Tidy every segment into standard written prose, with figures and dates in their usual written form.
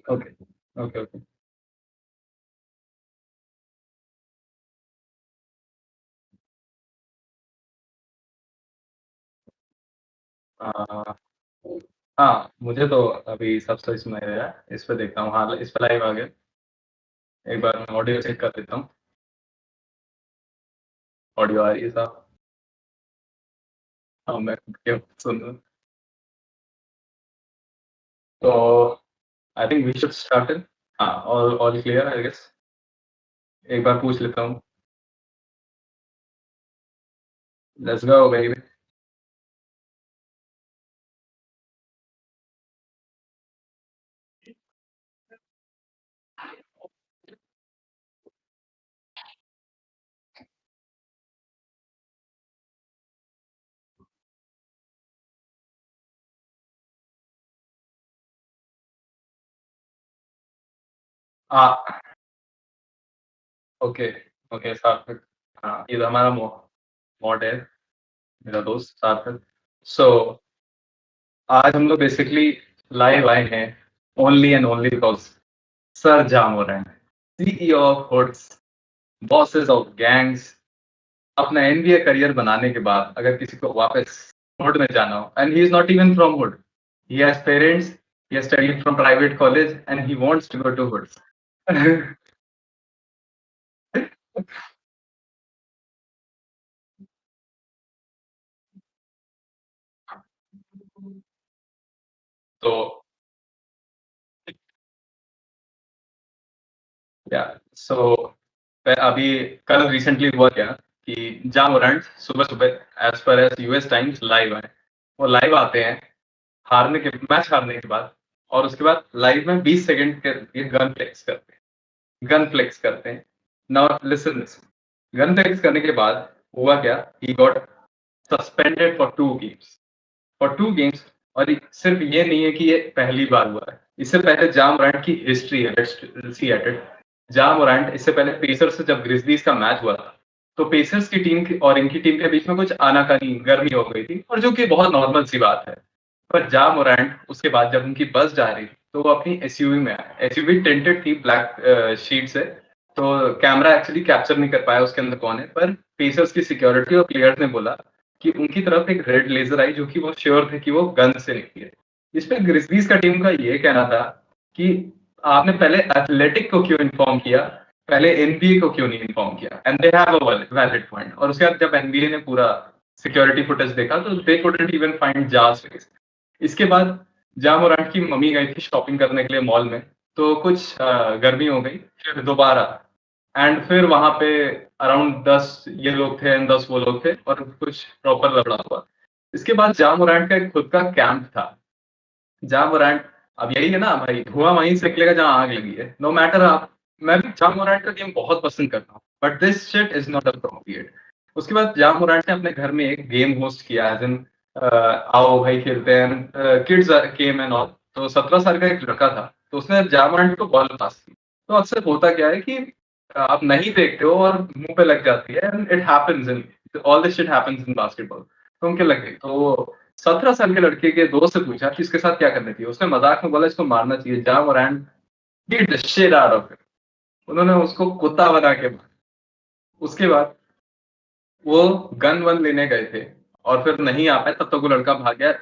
Okay, okay, okay. अ, हाँ, मुझे तो अभी सब सही सुनाई दे रहा है। इस पे देखता हूँ, हाँ, इस पे लाइव आ गया। एक बार मैं ऑडियो चेक कर लेता हूँ। ऑडियो आ रही है साहब? हाँ, मैं क्यों सुन रहा हूँ। तो I think we should start it. हाँ, ऑल क्लियर आई गेस। एक बार पूछ लेता हूँ। Let's go baby. हाँ, ओके, ओके सार्थक। हाँ, ये तो हमारा मॉड है, मेरा दोस्त सार्थक। सो आज हम लोग बेसिकली लाइव आए हैं only and only because sir जाम हो रहे हैं। CEO of hoods, bosses of gangs, अपना एमबीए करियर बनाने के बाद अगर किसी को वापस हुड में जाना हो and he is not even from hood, he has parents, he has studied from private college and he wants to go to hoods. तो या सो अभी कल रिसेंटली हुआ क्या कि जा मोरेंट सुबह सुबह as per as US times live आए। वो लाइव आते हैं हारने के मैच हारने के बाद, और उसके बाद लाइव में 20 सेकंड के लिए गन फ्लेक्स करते हैं। नाउ लिसन, गन फ्लेक्स करने के बाद हुआ क्या, he got suspended for 2 games. और सिर्फ ये नहीं है कि ये पहली बार हुआ है, इससे पहले जाम मोरेंट की हिस्ट्री है, लेट्स सी एट इट। जाम मोरेंट इससे पहले पेसर्स से जब ग्रिजलीज का मैच हुआ था, तो पेसर्स की टीम और इनकी टीम के बीच में कुछ आनाकानी गर्मी हो गई थी, और जो कि बहुत नॉर्मल सी बात है। पर जा मोरेंट उसके बाद जब उनकी बस जा रही थी, तो वो अपनी एसयूवी में आए। एसयूवी टेंटेड थी ब्लैक शीट से, तो कैमरा एक्चुअली कैप्चर नहीं कर पाया उसके अंदर कौन है। पर पेसर्स की सिक्योरिटी और प्लेयर्स ने बोला कि उनकी तरफ एक रेड लेजर आई, जो कि वो श्योर थे कि वो गन से निकली है। इस पे ग्रिजलीज का टीम का ये कहना था कि आपने पहले एथलेटिक को क्यों इन्फॉर्म किया, पहले एनबीए को क्यों नहीं इन्फॉर्म किया, and they have a valid point. और उसके बाद जब एनबीए ने पूरा सिक्योरिटी फुटेज देखा, तो दे कुडंट इवन फाइंड जास फेस। इसके बाद जा मोरांट की मम्मी गई थी शॉपिंग करने के लिए मॉल में, तो कुछ गर्मी हो गई, फिर दोबारा। एंड फिर वहां पे अराउंड 10 ये लोग थे एंड 10 वो लोग थे, और कुछ प्रॉपर लफड़ा हुआ। इसके बाद जा मोरांट का एक खुद का कैंप था। जा मोरांट, अब यही है ना भाई, धुआं वहीं से निकलेगा जहां आग लगी है, नो मैटर आप। मैं भी जा मोरांट का गेम बहुत पसंद करता हूँ, but this shit is not appropriate. उसके बाद जा मोरांट ने अपने घर में एक गेम होस्ट किया, एज इन आओ भाई खेलते हैं, किड्स गेम एंड ऑल। तो 17 साल का एक लड़का था, तो उसने जा मोरांट को बॉल पास की। तो अक्सर होता क्या है कि आप नहीं देखते हो और मुंह पे लग जाती है, and it happens in all this shit happens in basketball. तो उनके लग गई, तो वो 17 साल के लड़के के दोस्त से पूछा कि इसके साथ क्या करनी थी। उसने मजाक में बोला इसको मारना चाहिए, Ja Morant beat the shit out of it. उन्होंने उसको कुत्ता बना के मारा। उसके बाद वो गन वन लेने गए थे, और फिर नहीं आ पाए, तब तक वो लड़का भाग गया।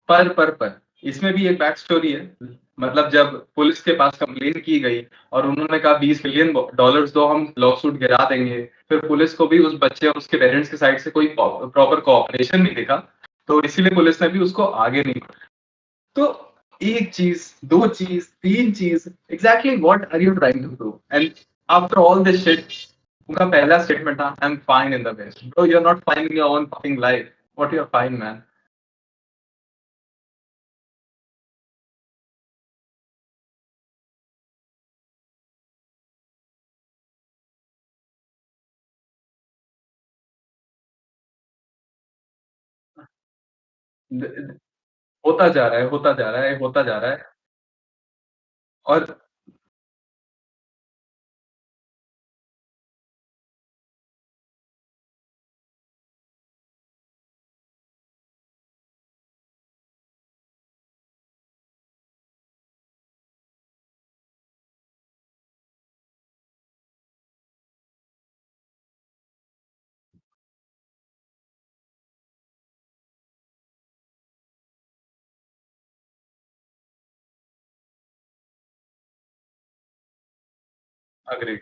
पर इसमें भी एक बैक स्टोरी है। मतलब जब पुलिस के पास कंप्लेन की गई और उन्होंने कहा $20 मिलियन दो, हम लॉ सूट गिरा देंगे, फिर पुलिस को भी उस बच्चे और उसके पेरेंट्स की साइड से कोई प्रॉपर कोऑपरेशन नहीं दिखा, तो इसीलिए पुलिस ने भी उसको आगे नहीं बढ़ा। तो एक चीज, दो चीज, तीन चीज, exactly what are you trying to do? And after all this shit, उनका पहला स्टेटमेंट था, I am fine in the west. Bro, you are not fine in your own fucking life. What you are fine man? होता जा रहा है, होता जा रहा है, होता जा रहा है। और agree.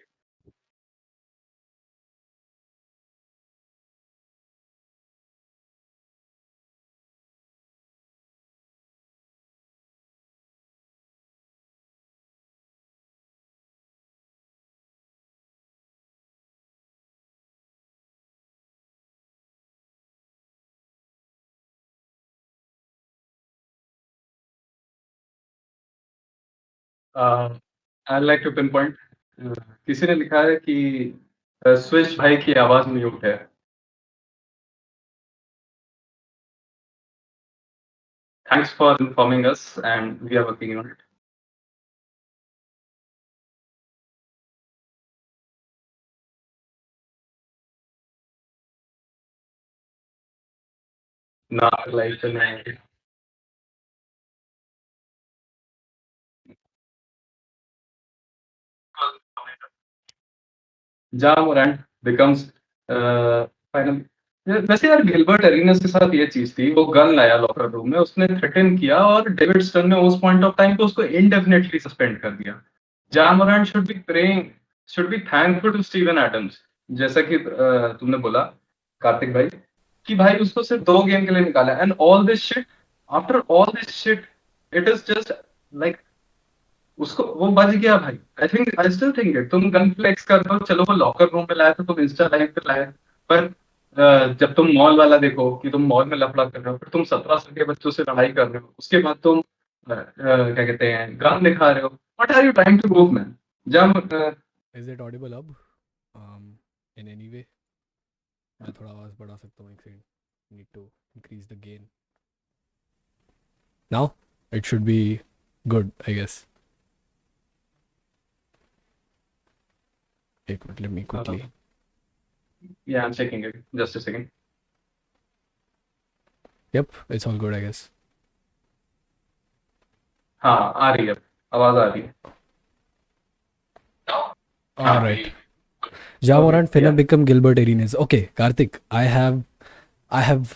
I like to pinpoint, किसी ने लिखा है कि स्विश भाई की आवाज़ म्यूट है। Thanks for informing us and we are working on it. Not like the 90s. Ja Morant becomes final. वैसे यार गिलबर्ट अरेनास के साथ ये चीज थी, वो गन लाया लॉकर रूम में, उसने थ्रेटन किया और डेविड स्टर्न ने उस पॉइंट ऑफ टाइम पे उसको इनडेफिनेटली सस्पेंड कर दिया। Ja Morant should be praying, should be thankful to Steven Adams, जैसा कि तुमने बोला कार्तिक भाई, कि भाई उसको सिर्फ 2 गेम के लिए निकाला, and all this shit, after all this shit, it is just like उसको वो बच गया भाई। आई think, I still think it, तुम गन फ्लेक्स कर दो, चलो वो लॉकर रूम में लाया था, तुम इंस्टा लाइव पे लाया, पर जब तुम मॉल वाला देखो कि तुम मॉल में लफड़ा कर रहे हो, फिर तुम 17 साल के बच्चों से लड़ाई कर रहे हो, उसके बाद तुम क्या कहते हैं गन दिखा रहे हो, what are you trying to prove man? जब इज इट ऑडिबल अब इन एनी वे? मैं थोड़ा आवाज बढ़ा सकता हूँ, एक second, need to increase the gain. Now it should be good I guess. एक minute, let me quickly. Yeah I am checking it, just a second. Yup, it's all good I guess. हाँ आ रही है, आवाज आ रही है। All right. Ja okay Morant finna या become Gilbert Arenas. Okay, Karthik, I have.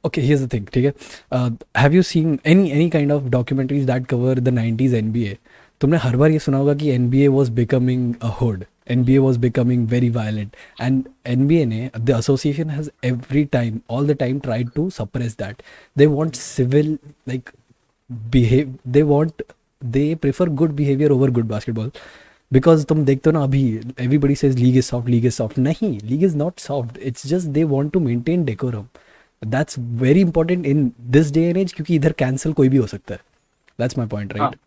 Okay, here's the thing. ठीक है, have you seen any kind of documentaries that cover the 90s NBA? तुमने हर बार ये सुना होगा कि NBA was becoming a hood. NBA was becoming very violent, and NBA ने, the association has every time, all the time tried to suppress that. They want civil, like, behave. They prefer good behavior over good basketball. Because तुम देखते हो ना अभी, everybody says league is soft, league is soft. नहीं, league is not soft, it's just they want to maintain decorum. That's very important in this day and age, क्योंकि इधर cancel कोई भी हो सकता है। दैट्स माई पॉइंट, हाँ, right?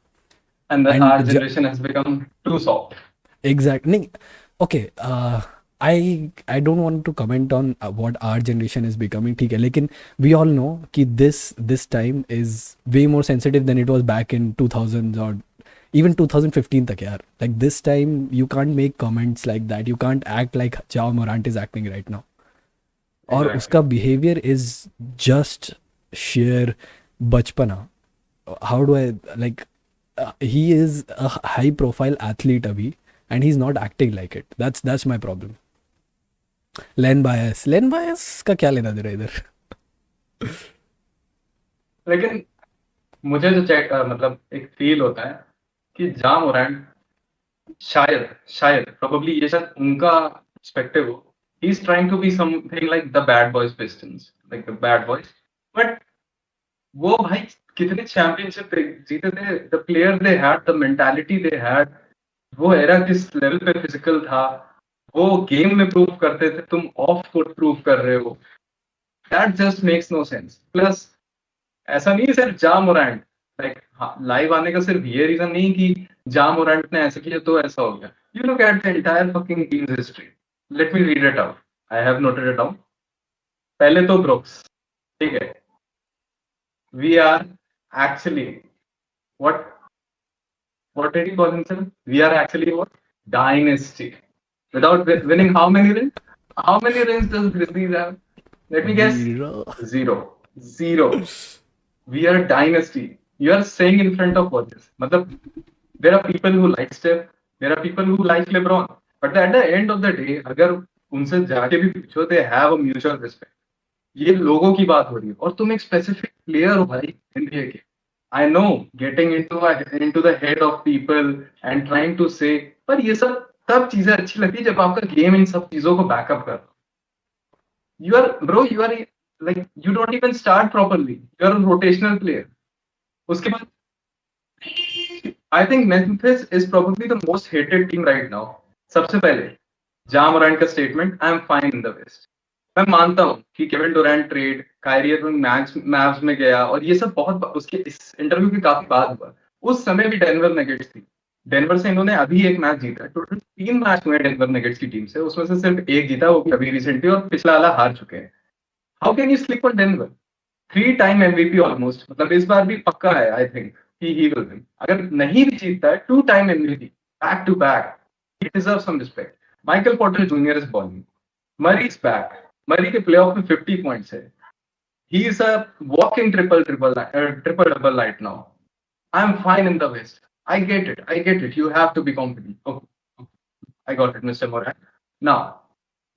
And our and generation has become too soft. Exact नहीं, okay, I don't want to comment on what our generation is becoming, ठीक है, लेकिन वी ऑल नो कि this time is way more sensitive then it was back in 2000 और even 2015 तक यार। Like this time you can't make comments like that, you can't act like Ja Morant is acting right now. और exactly. उसका behavior is just sheer बचपना। How do I, like, he is a high profile athlete अभी, and he's not acting like it. That's my problem. Len bias का क्या लेना देना इधर? लेकिन मुझे जो चेक मतलब एक फील होता है कि जा मोरांट शायद शायद प्रोबेबली ये शायद उनका पर्सपेक्टिव हो, he is trying to be something like the bad boys Pistons, like the bad boys, but वो भाई कितने चैंपियनशिप जीते थे, the player they had, the mentality they had, वो एरा किस लेवल पे फिजिकल था, वो गेम में प्रूव करते थे, तुम ऑफ कोर्ट प्रूव कर रहे हो, that just makes no sense. Plus ऐसा नहीं है सिर्फ जा मोरांट, लाइक लाइव आने का सिर्फ ये रीजन नहीं कि जा मोरांट ने ऐसा किया तो ऐसा हो गया, you look at the entire fucking team's history, let me read it out, I have noted it down. पहले तो ब्रुक्स, ठीक है, we are actually what what did he call himself? We are actually what? Dynasty. Without winning how many rings? How many rings does Grizzlies have? Let me guess. Zero. Zero. Zero. We are dynasty. You are saying in front of what this? Matlab, there are people who like Steph. There are people who like LeBron. But at the end of the day, अगर उनसे जाके भी पूछो, they have a mutual respect. ये लोगों की बात हो रही है और तुम एक स्पेसिफिक प्लेयर हो भाई NBA के, I know getting into the head of people and trying to say, पर ये सब तब चीजें अच्छी लगती है जब आपका गेम इन सब चीजों को बैकअप कर. You are like you don't even start properly. You are a rotational player. उसके बाद I think Memphis is probably the most hated team right now. सबसे पहले जा मोरेंट का statement, I am fine in the West. मैं मानता हूँ कि Kevin डुरैंट trade, Kairi अर्विंग मैव्स में गया और ये सब बहुत उसके इस इंटरव्यू के काफी बाद हुआ. उस समय भी डेनवर नेगेट्स थी. डेनवर से इन्होंने अभी एक मैच जीता. टोटल 3 मैच हुए डेनवर नेगेट्स की टीम से, उसमें से सिर्फ एक जीता, वो भी अभी रिसेंटली, और पिछला वाला हार चुके हैं. How can you slip on Denver? 3 time MVP almost, मतलब इस बार भी पक्का है. I think he will win. अगर नहीं भी जीतता है, 2 time MVP back to back, he deserves some respect. Michael Porter Jr. is balling. Murray's back. Murray के playoff में 50 points है. He is a walking triple double right now. I'm fine in the West. I get it. I get it. You have to be confident. Okay. I got it, Mr. Morant. Now,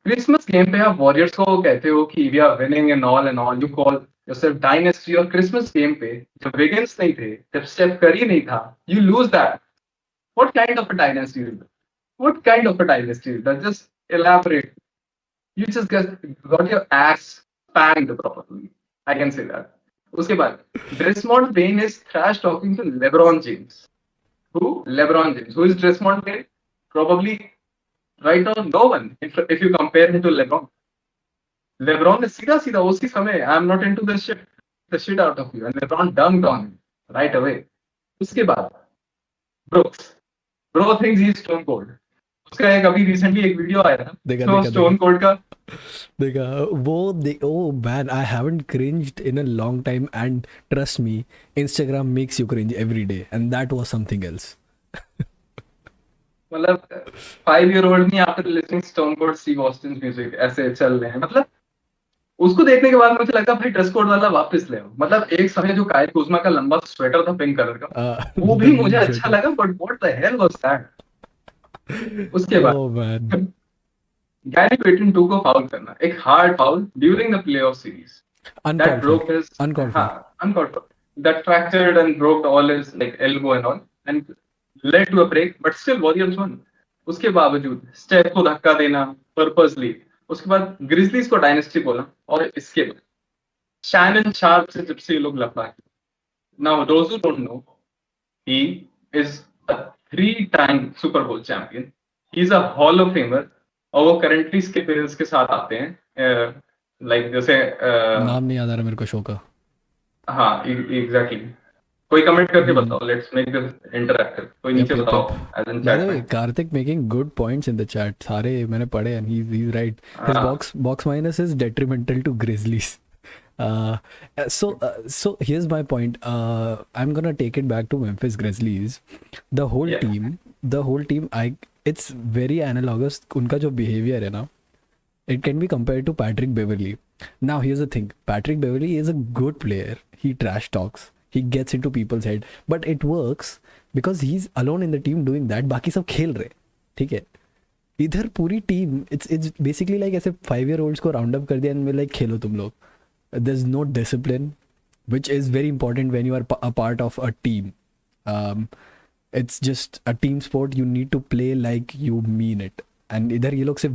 Christmas game पे आप Warriors को कहते हो कि we are winning and all, you call yourself dynasty, और Christmas game पे जब विगन्स नहीं थे, जब स्टेफ करी नहीं था, you lose that. What kind of a dynasty is that? What kind of a dynasty is that? Just elaborate. You just got your ass spanked properly. I can say that. उसके बाद Dressmond Bain is trash talking to LeBron James. Who? LeBron James. Who is Dressmond Bain? Probably right now no one. If you compare him to LeBron. LeBron ने सीधा सीधा उसी समय, I am not into this shit, the shit out of you, and LeBron dunked on him right away. उसके बाद Brooks. Bro thinks he's stone cold. उसका एक अभी रिसेंटली एक वीडियो आया था, देखा तो देखा स्टोन कोल्ड का. देखा oh man, I haven't cringed in a long time, and trust me, Instagram makes you cringe every day, and that was something else. मतलब 5-year-old me after listening Stone Cold Steve Austin's music ऐसे चल रहे हैं. मतलब उसको देखने के बाद मुझे लगा भाई ड्रेस कोड वाला वापस ले आओ. मतलब एक समय जो कायल कुज़मा का लंबा स्वेटर था पिंक कलर का, वो The भी green मुझे अच्छा sweater. लगा, but what the hell was that. उसके बाद Oh man. Gary Payton two को फाउल करना, एक hard foul during the playoff series, that Uncalled for. broke his Uncalled for. uncalled for. That fractured and broke all his like elbow and all, and led to a break. But still Warriors won. उसके बावजूद Steph को धक्का देना purposely. उसके बाद grizzlies को dynasty बोला, और इसके बाद शैनन शार्प से जब से ये लोग लफड़ा है. Now those who don't know, he is a 3-time Super Bowl champion. He is a Hall of Famer. और वो करंटली स्किप हिल्स के साथ आते हैं, लाइक जैसे नाम नहीं याद आ रहा मेरे को शो का. हाँ एग्जैक्टली. कोई कमेंट करके Hmm. बताओ, लेट्स मेक दिस इंटरैक्टिव. कोई नीचे Yep. बताओ एज इन By चैट the way, में. Karthik making good points in the chat. सारे मैंने पढ़े, and he's right. His हाँ box minus is detrimental to Grizzlies. So here's my point. I'm gonna take it back to Memphis Grizzlies. The whole yeah team. It's very analogous. उनका जो behavior है ना, it can be compared to Patrick Beverly. Now here's the thing. Patrick Beverly is a good player. He trash talks. He gets into people's head. But it works because he's alone in the team doing that. बाकी सब खेल रहे, ठीक है. इधर पूरी team, it's basically like ऐसे 5-year-olds को राउंड अप कर दिया and like खेलो तुम लोग. There's no discipline, which is very important when you are a part of a team. It's just a team sport. You need to play like you mean it. And इधर ये लोग सिर्फ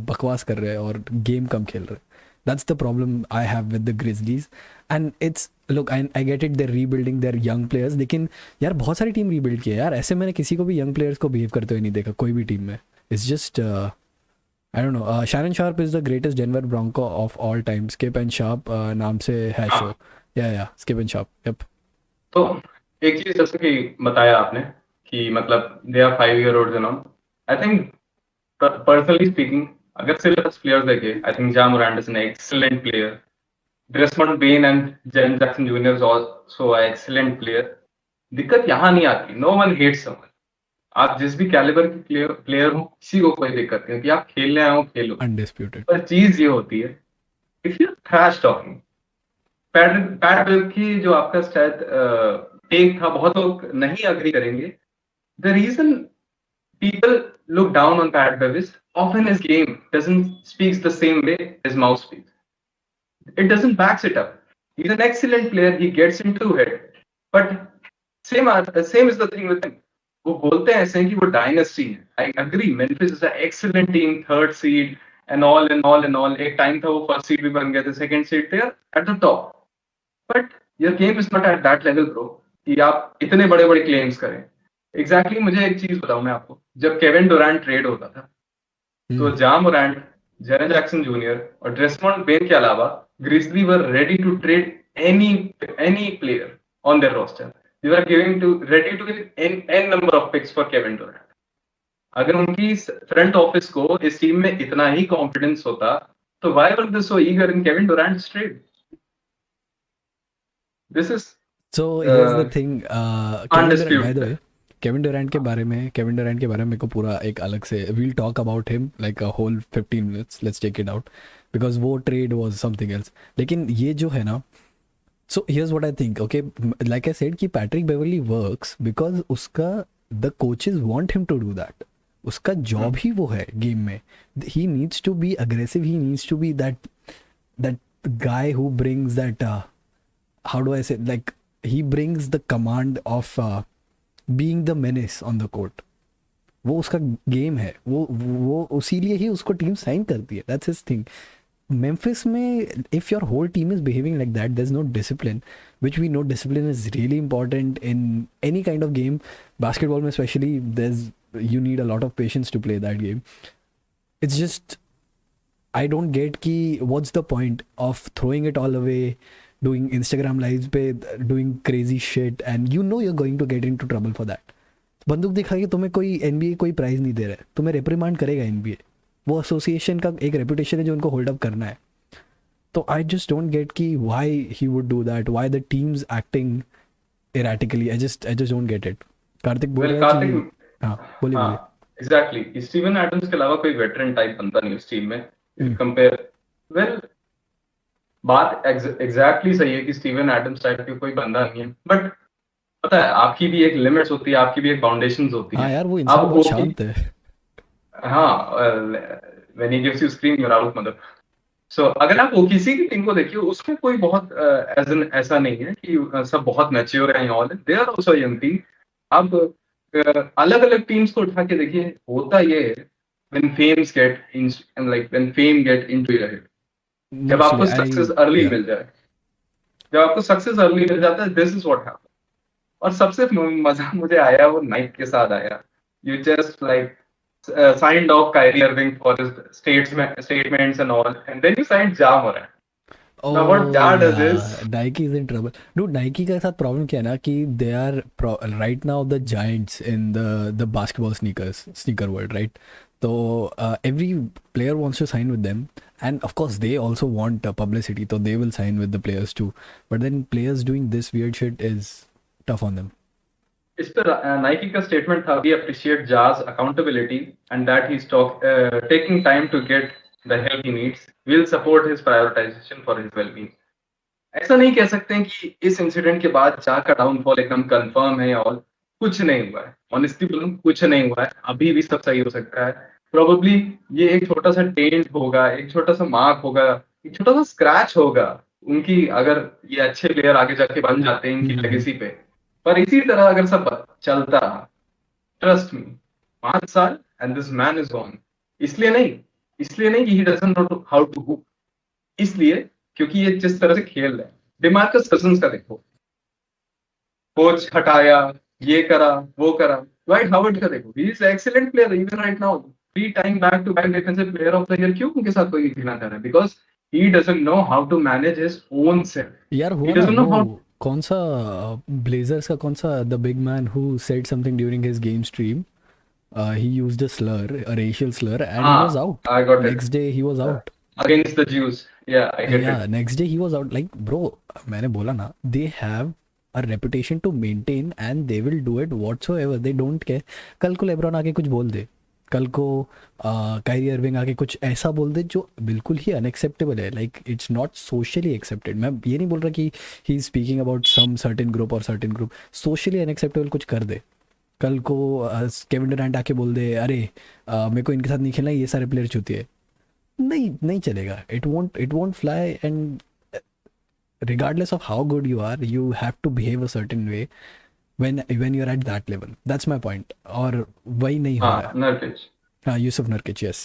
बकवास कर रहे हैं और गेम कम खेल रहे हैं. That's the problem I have with the Grizzlies. And it's, look, I get it, they're rebuilding their young players. लेकिन यार बहुत सारी टीम रीबिल्ड की है यार. ऐसे मैंने किसी को भी यंग प्लेयर्स को बिहेव करते हुए नहीं देखा कोई भी टीम में. It's just I don't know. Shannon Sharp is the greatest Denver Bronco of all time. Skip and Sharp नाम से है show. Yeah, Skip and Sharp. Yep. तो एक चीज जैसे कि बताया आपने कि मतलब they are 5-year-olds and all. I think personally speaking, अगर सिलेबस प्लेयर्स देखे, I think Ja Morant is an excellent player. Desmond Bane and Jaren Jackson junior is also an excellent player. दिक्कत यहाँ नहीं आती. No one hates someone. आप जिस भी कैलिबर के प्लेयर हो, किसी को कोई दिक्कत नहीं कि आप खेलने आए हो, खेलो. Undisputed. पर चीज ये होती है, if you trash talking, Pat Bell की जो आपका शायद टेक था, बहुत लोग नहीं अग्री करेंगे. The reason people look down on Pat Bevis, often his game doesn't speaks the same way his mouth speaks. It doesn't backs it up. He's an excellent player. He gets into it. But same is the thing with him. वो बोलते हैं ऐसे कि वो dynasty है। I agree, Memphis is a excellent team, third seed and all. एक time था वो फर्स्ट सीड भी बन गए थे, सेकंड सीड थे at the top. But your game is not at that level bro, कि आप इतने बड़े बड़े क्लेम्स करें। मुझे एक चीज बताऊं मैं आपको, जब केविन डुरांट ट्रेड होता था, तो जा मोरांट, जेरन जैक्सन जूनियर और ड्रेसमोंड बेन के अलावा Grizzly were ready to trade any any player on their roster. They were giving to ready to give an number of picks for Kevin Durant. अगर उनकी front office को इस team में इतना ही confidence होता, तो why were they so eager in Kevin Durant trade? This is So here's the thing, Kevin Durant, by undisputed the way, Kevin Durant के बारे में मेरे को पूरा एक अलग से, we'll talk about him like a whole 15 minutes, let's take it out, because वो trade was something else. लेकिन ये जो है ना, so here's what I think, okay, like I said कि Patrick Beverly works because उसका the coaches want him to do that. उसका job ही वो है game में. He needs to be aggressive, he needs to be that guy who brings that how do I say, like he brings the command of being the menace on the court. वो उसका game है, वो उसीलिए ही उसको team sign करती है, that's his thing. Memphis में if your whole team is behaving like that, there is no discipline, which we know discipline is really important in any kind of game, basketball में especially. You need a lot of patience to play that game. It's just, I don't get कि what's the point of throwing it all away, doing Instagram lives पे, doing crazy shit, and you know you're going to get into trouble for that. बंदूक दिखा के तुम्हें कोई NBA कोई prize नहीं दे रहा है, तुम्हें रिप्रीमांड करेगा NBA. वो एसोसिएशन का एक रेपुटेशन है जो उनको होल्ड अप करना है. तो आई जस्ट डोंट गेट कि why he would do that, why the teams acting erratically. I just don't get it. Kartik बोल रहा है कि हाँ, बोलिए बोलिए. एग्जैक्टली, स्टीवन एडम्स के अलावा कोई वेटरन टाइप बनता नहीं उस टीम में, इफ कंपेयर। वेल, बात एग्जैक्टली सही है कि स्टीवन एडम्स टाइप के कोई बंदा नहीं है, बट पता है आपकी भी एक लिमिट्स होती है, आपकी भी एक बाउंडेशंस होती हाँ है. यार, वो आप इंसान बहुत ओके, शांत है. हाँ, when he gives you screen your out मतलब. सो अगर आप ओकेसी की टीम को देखिए, उसमें कोई बहुत ऐसा नहीं है कि सब बहुत मैच्योर हैं all, they are also young team. अब अलग अलग टीम्स को उठा के देखिए, होता ये है when famous get in, like when fame get into your head, जब मोस्टली आपको आई, सक्सेस अर्ली या मिल जाए, जब आपको सक्सेस अर्ली मिल जाता है, दिस इज व्हाट हैपेंस. और सबसे मजा मुझे आया वो नाइक के साथ आया. You just like signed off Kyrie Irving for his statements and all, and then you signed Ja Morant. Now what oh Ja या, does is, Nike is in trouble. Dude, Nike के साथ प्रॉब्लम क्या है ना कि they are right now the giants in the basketball sneaker world, right? तो every player wants to sign with them, and of course they also want publicity, so they will sign with the players too. But then players doing this weird shit is tough on them. इस पर Nike का statement था, we appreciate Ja's accountability and that he is taking time to get the help he needs, will support his prioritisation for his wellbeing. ऐसा नहीं कह सकते हैं कि इस इंसिडेंट के बाद जा का डाउनफॉल एकदम कंफर्म है और कुछ नहीं हुआ है. ऑनेस्टली बोलूं, कुछ नहीं हुआ है, अभी भी सब सही हो सकता है. प्रोबेबली ये एक छोटा सा टेंट होगा, एक छोटा सा मार्क होगा, एक छोटा सा स्क्रैच होगा उनकी, अगर ये अच्छे प्लेयर आगे जाके बन जाते हैं इनकी लेगेसी पे. पर इसी तरह अगर सब चलता रहा, ट्रस्ट मी, 5 साल and this man is gone. इसलिए नहीं, इसलिए नहीं कि he doesn't know how to hook, इसलिए क्योंकि ये जिस तरह से खेल रहे हैं. डिमार्कस कजिन्स का देखो, कोच हटाया, ये करा, वो करा. राइट हावर्ड का देखो, he is excellent player even right now, 3 time back to back defensive player of the year. क्यों उनके साथ कोई खेलना चाह रहा है? Because he doesn't know how to manage his own self. यार ही हुआ ना डजंट नो वो, हाउ. कौन सा ब्लेजर्स का, कौन सा, the big man who said something during his game stream, he used a slur, a racial slur, and he was out. I got it. Next day he was out. Against the Jews. Yeah, I get Yeah, it. next day he was out. Like bro, मैंने बोला ना, they have a reputation to maintain and they will do it whatsoever. They don't care. कल को LeBron आके कुछ बोल दे, कल को कायरी अर्विंग आके कुछ ऐसा बोल दे जो बिल्कुल ही अनएक्सेप्टेबल है. Like it's not socially accepted. मैं ये नहीं बोल रहा कि he is speaking about some certain group और सर्टेन ग्रुप. सोशली अनएक्सेप्टेबल कुछ कर दे, कल को केविन डुरांट आके बोल दे अरे मेरे को इनके साथ नहीं खेलना, ये सारे प्लेयर चूतिए, नहीं चलेगा. It won't fly. And regardless of how good you are, you have to behave a certain way when you're at that level. That's my point. और वही नहीं हो रहा हाँ, है. नर्किच। हाँ, यूसुफ नरकिच, यस.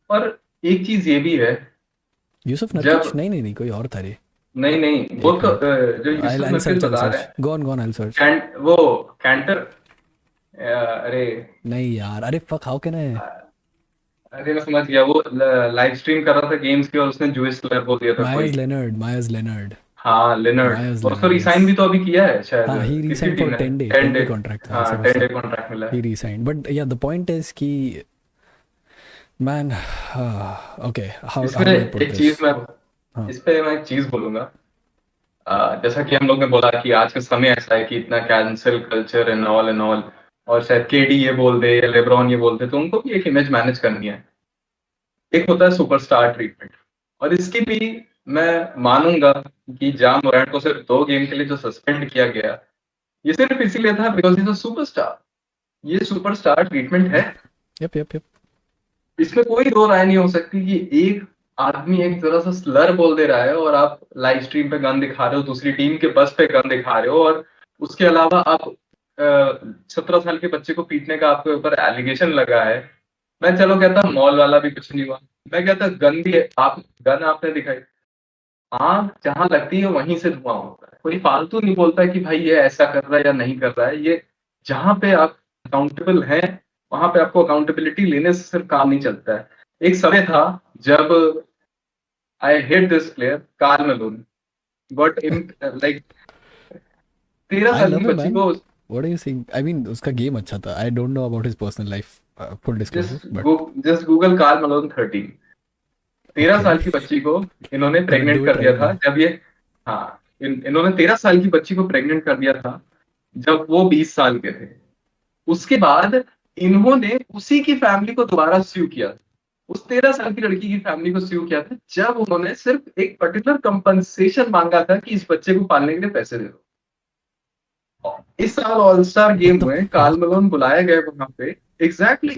और एक चीज ये भी है, यूसुफ नरकिच, जब नहीं नहीं नहीं, कोई और था रे. नहीं नहीं वो एक तो मिनट. जो यूसुफ I'll नरकिस search, I'll बता रहे search. हैं, Go on, go on, I'll search. वो कैंटर, अरे नहीं यार, अरे फक, हाउ कैन आई. अरे मैं समझ गया, वो लाइव स्ट्रीम कर रहा था गेम्स की और उसने जूस प्लेयर बोल दिया था मायर्स कोई। Leonard, Myers Leonard. हाँ, लेनर्ड। मायर्स और उसको लेनर्ड, यस. रिसाइन भी तो अभी किया है शायद, हाँ, ही किसी रिसाइंड टीम फॉर ने 10 डे, 10 10 डे। डे कॉन्ट्रैक्ट था, हाँ, ऐसा कुछ 10 था. डे कॉन्ट्रैक्ट मिला ही है। रिसाइंड, बट या द पॉइंट इज कि मैन, ओके, इसमें हाउ डू आई पुट एक दिस. चीज मैं हाँ. इस पे मैं एक चीज बोलूंगा। जैसा कि हम लोग ने बोला कि आज का समय ऐसा है कि इतना कैंसिल कल्चर एंड ऑल, और शायद केडी ये बोल दे या लेब्रॉन ये बोल दे, तो उनको भी एक इमेज मैनेज करनी है। एक होता है सुपरस्टार ट्रीटमेंट, और इसकी भी मैं मानूंगा कि जाम मोरेंट को सिर्फ 2 गेम के लिए जो सस्पेंड किया गया, ये सिर्फ इसीलिए था बिकॉज इज अ सुपरस्टार। ये सुपरस्टार ट्रीटमेंट है। Yup yup yup yup. इसमें कोई दो राय नहीं हो सकती कि एक आदमी एक तरह से स्लर बोल दे रहा है और आप लाइव स्ट्रीम पे गन दिखा रहे हो, दूसरी टीम के बस पे गन दिखा रहे हो, और उसके अलावा आप 17 साल के बच्चे को पीटने का आपके ऊपर एलिगेशन लगा है। मैं चलो कहता मॉल वाला भी कुछ नहीं हुआ, मैं कहता गन भी आप गन आपने दिखाई, आग जहां लगती है वहीं से धुआं होता है। कोई फालतू नहीं बोलता कि भाई ये ऐसा कर रहा है या नहीं कर रहा है। ये जहां पे आप अकाउंटेबल हैं, वहां पे आपको अकाउंटेबिलिटी लेने से सिर्फ काम नहीं चलता है। एक समय था जब I hate this player Karl Malone got in, like 13 I साल लव की हिम बच्ची मैन. को। What are you saying? I mean उसका गेम अच्छा था. I don't know about his personal life, full disclosure, just but just Google Karl Malone 13। 13 okay. साल की बच्ची को इन्होंने गोना प्रेग्नेंट डू कर इट दिया राइट था नाउ. जब ये, हाँ, इन्होंने 13 साल की बच्ची को प्रेग्नेंट कर दिया था जब वो 20 साल के थे। उसके बाद इन्होंने उसी की फैमिली को दोबारा स्यू किया, उस 13 साल की लड़की की फैमिली को स्यू किया था, जब उन्होंने सिर्फ एक पर्टिकुलर कंपनसेशन मांगा था कि इस बच्चे को पालने के लिए पैसे दे दो। इस साल all star what game the हुए, कार्ल फक. मलोन बुलाए गए वहां पे। एग्जैक्टली,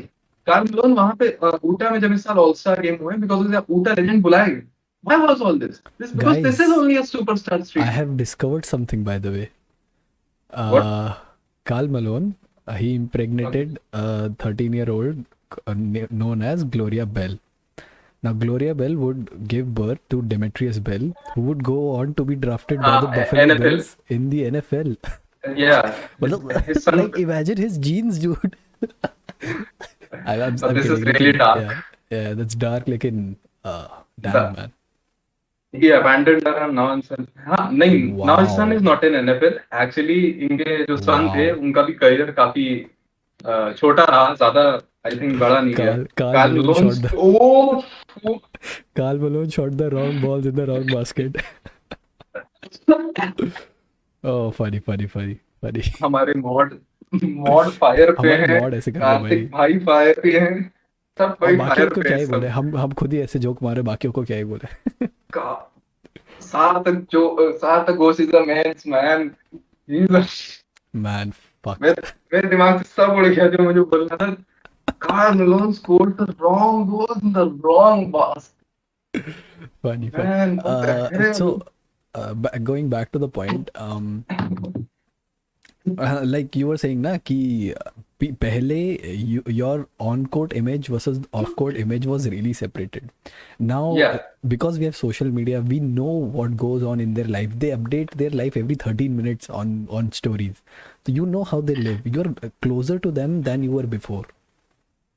कार्ल मलोन वहां पे ऊटा में जब इस साल ऑल स्टार गेम हुए, बिकॉज ऊटा लेजेंड बुलाए गए। Why was all this because this is Guys, only a superstar I treatment. have discovered something, by the way. What? Carl Malone, he Okay. impregnated a 13-year-old known as Gloria Bell. Now, Gloria Bell would give birth to Demetrius Bell, who would go on to be drafted by the Buffalo NFL. Bills in the NFL. Yeah, his मतलब, son. like, imagine his genes, dude. I'm This is kidding. really लेकिन, yeah, dark. yeah, that's dark. लेकिन, damn, The man. he abandoned her and now his son. हाँ नहीं, now his son is Wow. not in NFL. Actually, इनके जो सन थे Wow. उनका भी career काफी छोटा रहा, ज्यादा आई थिंक बड़ा नहीं गया। Carl कार्ल Malone लोन, shot the ओ Carl Malone shot the wrong balls in the wrong basket. Oh, funny, funny, funny, funny. हमारे मॉड मॉड फायर पे हमारे हैं, मॉड ऐसे कर रहे हैं भाई. कार्तिक भाई फायर पे हैं, सब और कोई बाकियों फायर को पे क्या है ही बोले, सब। हम खुद ही ऐसे जोक मारे, बाकियों को क्या ही बोले. का Sarthak Ghosh is a man's man. Man, fuck. मेरे मेरे दिमाग से सब उड़ गया जो मुझे बोलना था। Karl Malone scored the wrong goal in the wrong basket. Funny, funny. Man, what the hell? So, going back to the point, like you were saying ना कि पहले your on court image versus off court image was really separated. Now, Yeah, because we have social media, we know what goes on in their life. They update their life every 13 minutes on stories, so you know how they live. You're closer to them than you were before.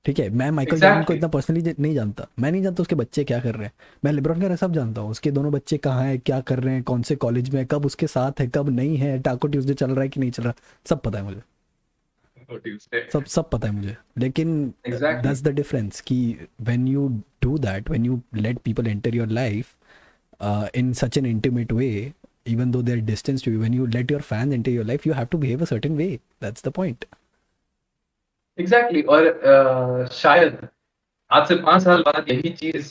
ठीक है, मैं Michael Jordan को exactly. इतना personally नहीं जानता. मैं नहीं जानता उसके बच्चे क्या कर रहे हैं. मैं लेब्रॉन का सब जानता हूँ, उसके दोनों बच्चे कहाँ हैं, क्या कर रहे हैं, कौन से कॉलेज में है, कब उसके साथ है, कब नहीं है, टाको ट्यूसडे चल रहा है कि नहीं चल रहा, सब पता है मुझे. What do you say? सब पता है मुझे. लेकिन Exactly. दैट्स द डिफरेंस कि when you do that, when you let people enter your life in such an intimate way, even though they're distance to you, when you let your fans enter your life, you have to behave a certain way. That's the point. Exactly. और शायद आज से 5 साल बाद यही चीज